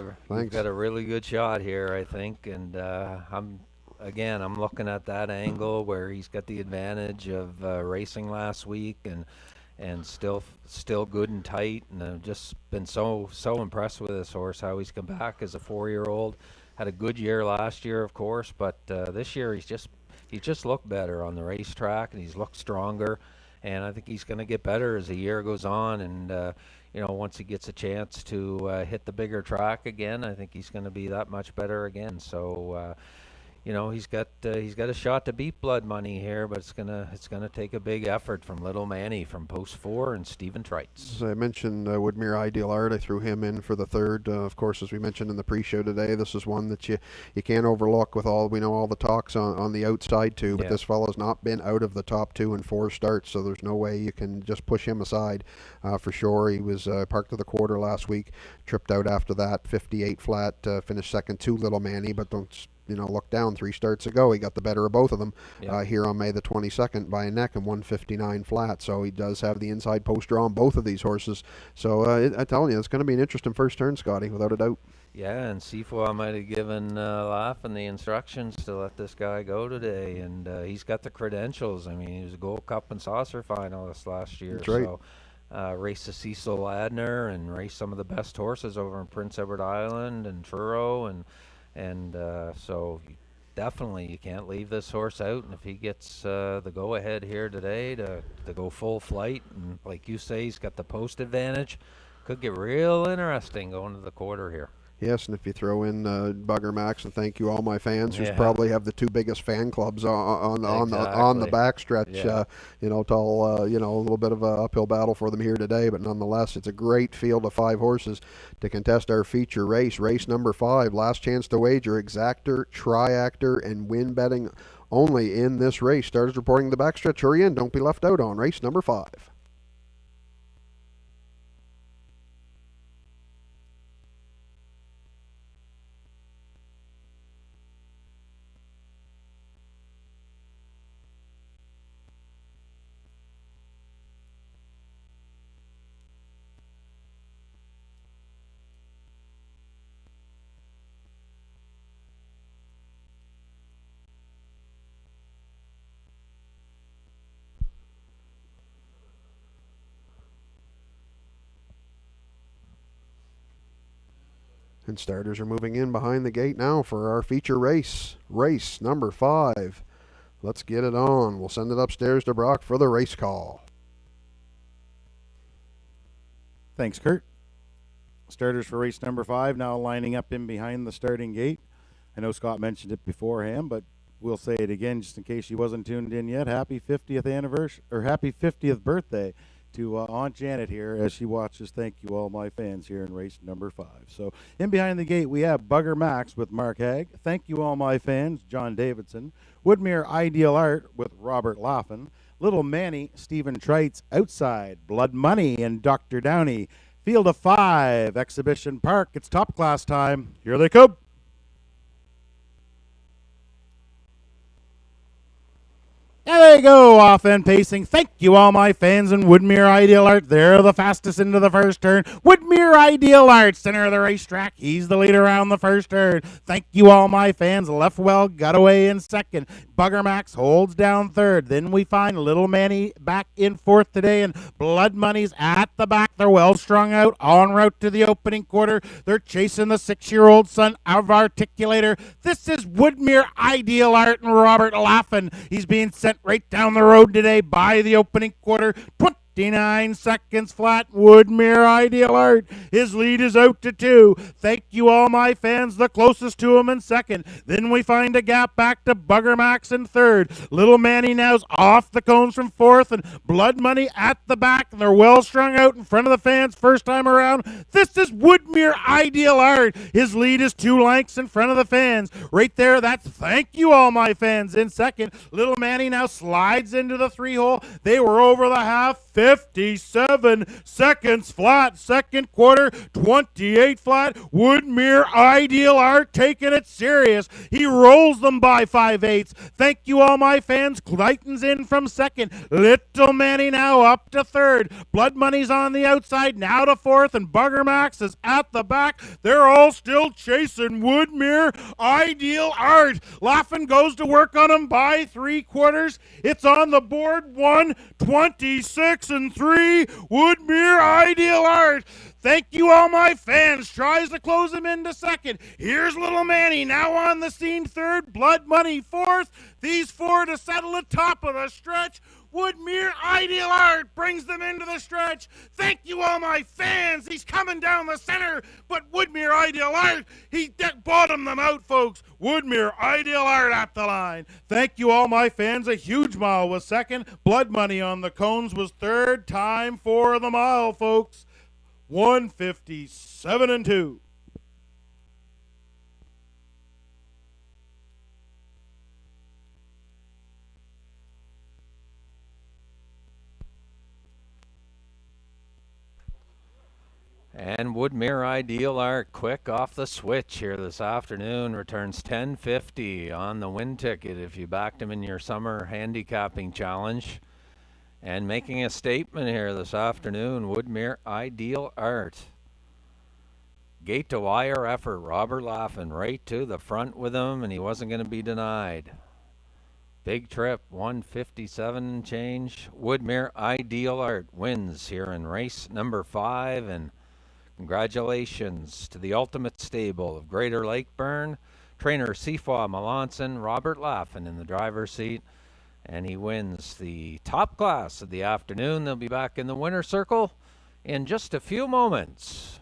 a really good shot here, I think, and I'm looking at that angle where he's got the advantage of racing last week and still good and tight, and I've just been so impressed with this horse, how he's come back as a 4-year-old. Had a good year last year, of course, but this year he's just looked better on the racetrack, and he's looked stronger. And I think he's going to get better as the year goes on. And, once he gets a chance to hit the bigger track again, I think he's going to be that much better again. So, he's got a shot to beat Blood Money here, but it's gonna take a big effort from Little Manny from post 4 and Stephen Trites. As I mentioned, Woodmere Ideal Art, I threw him in for the third. Of course, as we mentioned in the pre-show today, this is one that you can't overlook with all the talks on the outside too. But this fellow's not been out of the top 2 in 4 starts, so there's no way you can just push him aside for sure. He was parked to the quarter last week, tripped out after that, 58 flat, finished second to Little Manny, but don't look down 3 starts ago. He got the better of both of them here on May the 22nd by a neck and 159 flat. So he does have the inside poster on both of these horses. So I'm telling you, it's going to be an interesting first turn, Scotty, without a doubt. Yeah, and Seafoy might have given Laughlin the instructions to let this guy go today, and he's got the credentials. I mean, he was a Gold Cup and Saucer finalist last year. That's right. So raced the Cecil Ladner and raced some of the best horses over in Prince Edward Island and Truro, and so definitely you can't leave this horse out. And if he gets the go-ahead here today to go full flight, and like you say, he's got the post advantage, could get real interesting going to the quarter here. Yes, and if you throw in Bugger Max, and thank you all my fans, who probably have the 2 biggest fan clubs on the backstretch. A little bit of an uphill battle for them here today, but nonetheless, it's a great field of 5 horses to contest our feature race. Race number 5, last chance to wager, exactor, triactor, and win betting only in this race. Starters reporting the backstretch. Hurry in, don't be left out on race number 5. And starters are moving in behind the gate now for our feature race. Race number 5. Let's get it on. We'll send it upstairs to Brock for the race call. Thanks, Kurt. Starters for race number 5 now lining up in behind the starting gate. I know Scott mentioned it beforehand, but we'll say it again just in case she wasn't tuned in yet. Happy 50th anniversary, or happy 50th birthday to Aunt Janet here as she watches. Thank you, all my fans here in race number 5. So in behind the gate, we have Bugger Max with Mark Haig. Thank you, all my fans, John Davidson. Woodmere Ideal Art with Robert Laughlin. Little Manny, Stephen Trites. Outside, Blood Money and Dr. Downey. Field of 5, Exhibition Park. It's top class time. Here they come. There they go, off and pacing. Thank you, all my fans in Woodmere Ideal Art. They're the fastest into the first turn. Woodmere Ideal Art, center of the racetrack. He's the leader around the first turn. Thank you, all my fans. Left well, got away in second. Bugger Max holds down third. Then we find Little Manny back in fourth today, and Blood Money's at the back. They're well strung out, en route to the opening quarter. They're chasing the 6-year-old son of Articulator. This is Woodmere Ideal Art and Robert Laughlin. He's being sent right down the road today by the opening quarter. 59 seconds flat. Woodmere Ideal Art. His lead is out to 2. Thank you, all my fans. The closest to him in second. Then we find a gap back to Bugger Max in third. Little Manny now's off the cones from fourth, and Blood Money at the back. And they're well strung out in front of the fans first time around. This is Woodmere Ideal Art. His lead is 2 lengths in front of the fans. Right there, that's thank you, all my fans in second. Little Manny now slides into the 3-hole. They were over the half. 57 seconds flat. Second quarter, 28 flat. Woodmere Ideal Art taking it serious. He rolls them by 5/8. Thank you, all my fans. Clayton's in from second. Little Manny now up to third. Blood Money's on the outside, now to fourth, and Bugger Max is at the back. They're all still chasing Woodmere Ideal Art. Laughlin goes to work on him by 3/4. It's on the board. 1:26 and 3. Woodmere Ideal Art. Thank you, all my fans. Tries to close him into second. Here's Little Manny now on the scene third. Blood Money fourth. These 4 to settle the top of the stretch. Woodmere Ideal Art brings them into the stretch. Thank you, all my fans. He's coming down the center, but Woodmere Ideal Art, he bottomed them out, folks. Woodmere Ideal Art at the line. Thank you, all my fans. A Huge Mile was second. Blood Money on the cones was third. Time for the mile, folks. 1:57.2. And Woodmere Ideal Art quick off the switch here this afternoon. Returns 10.50 on the win ticket if you backed him in your summer handicapping challenge. And making a statement here this afternoon, Woodmere Ideal Art. Gate to wire effort. Robert Laffin right to the front with him, and he wasn't going to be denied. Big trip, 157 change. Woodmere Ideal Art wins here in race number 5, and congratulations to the Ultimate Stable of Greater Lakeburn. Trainer Sifa Melanson, Robert Laffin in the driver's seat, and he wins the top class of the afternoon. They'll be back in the winner's circle in just a few moments.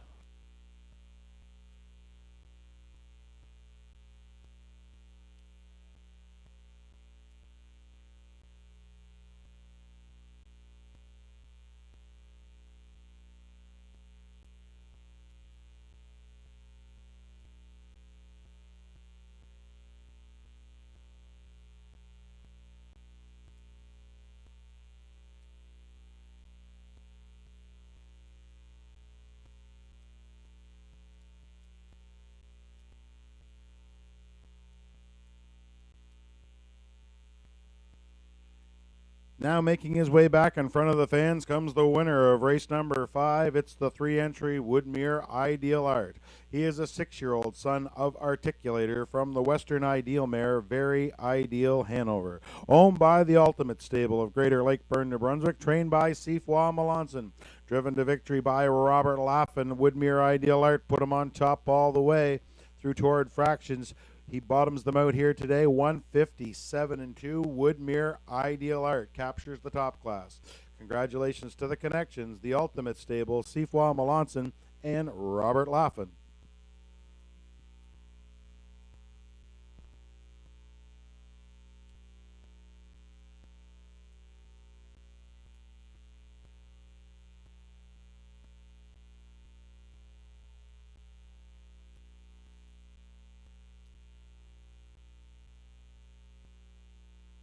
Now making his way back in front of the fans comes the winner of race number 5. It's the 3-entry Woodmere Ideal Art. He is a 6-year-old son of Articulator from the Western Ideal mare, Very Ideal Hanover. Owned by the Ultimate Stable of Greater Lakeburn, New Brunswick. Trained by Sifa Melanson. Driven to victory by Robert Laffin. Woodmere Ideal Art put him on top all the way through toward fractions. He bottoms them out here today, 157.2. Woodmere Ideal Art captures the top class. Congratulations to the connections, the Ultimate Stable, Sifa Melanson, and Robert Laffin.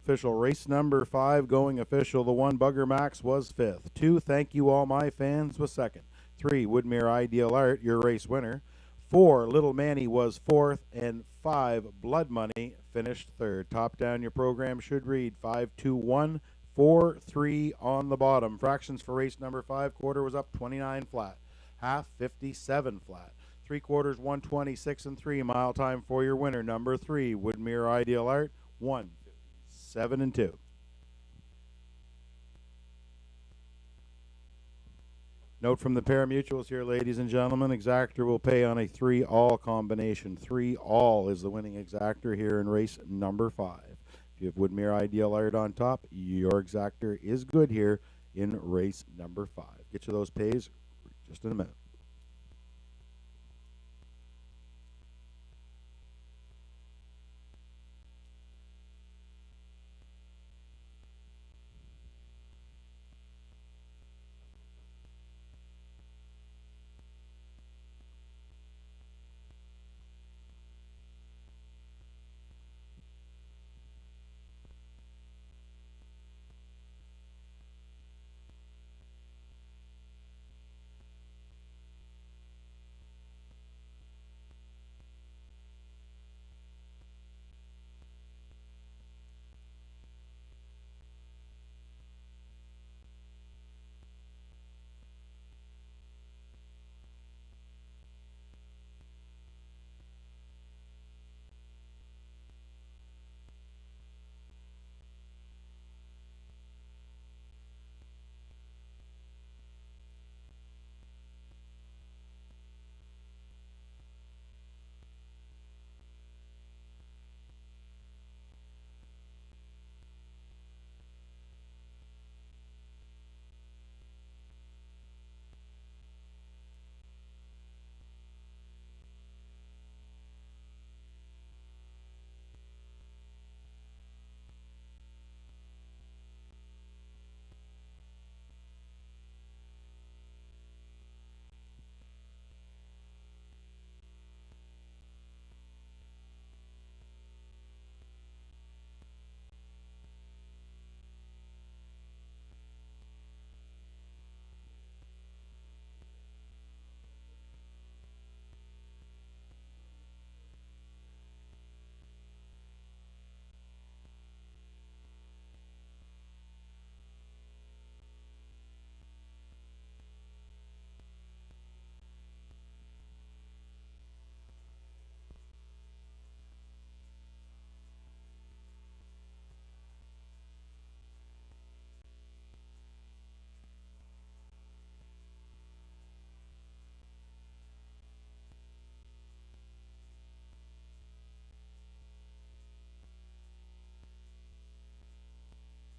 Official race number 5 going official. The 1 Bugger Max was 5th. 2 Thank You All My Fans was 2nd. 3 Woodmere Ideal Art, your race winner. 4 Little Manny was 4th, and 5 Blood Money finished 3rd. Top down your program should read 5-2-1, 4-3 on the bottom. Fractions for race number 5. Quarter was up 29 flat. Half 57 flat. 3/4 126 and 3. Mile time for your winner number 3 Woodmere Ideal Art, 1:7-2. Note from the pari-mutuels here, ladies and gentlemen, exactor will pay on a 3-all combination. 3-all is the winning exactor here in race number 5. If you have Woodmere Ideal Art on top, your exactor is good here in race number 5. Get you those pays just in a minute.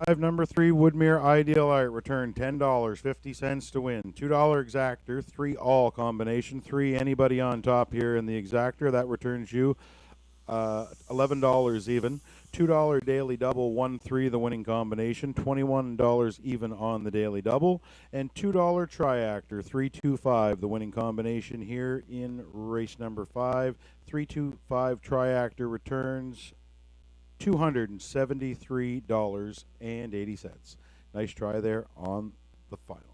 Number 3, Woodmere Ideal Art, return $10.50 to win. $2 exactor, 3 all combination, 3 anybody on top here in the exactor. That returns you $11 even. $2 daily double, 1-3 the winning combination, $21 even on the daily double, and $2 triactor, 3-2-5 the winning combination here in race number 5. 3-2-5 triactor returns $273.80. Nice try there on the final.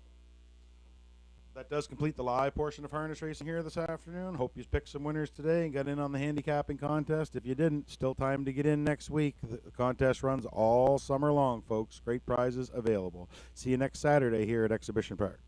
That does complete the live portion of harness racing here this afternoon. Hope you picked some winners today and got in on the handicapping contest. If you didn't, still time to get in next week. The contest runs all summer long, folks. Great prizes available. See you next Saturday here at Exhibition Park.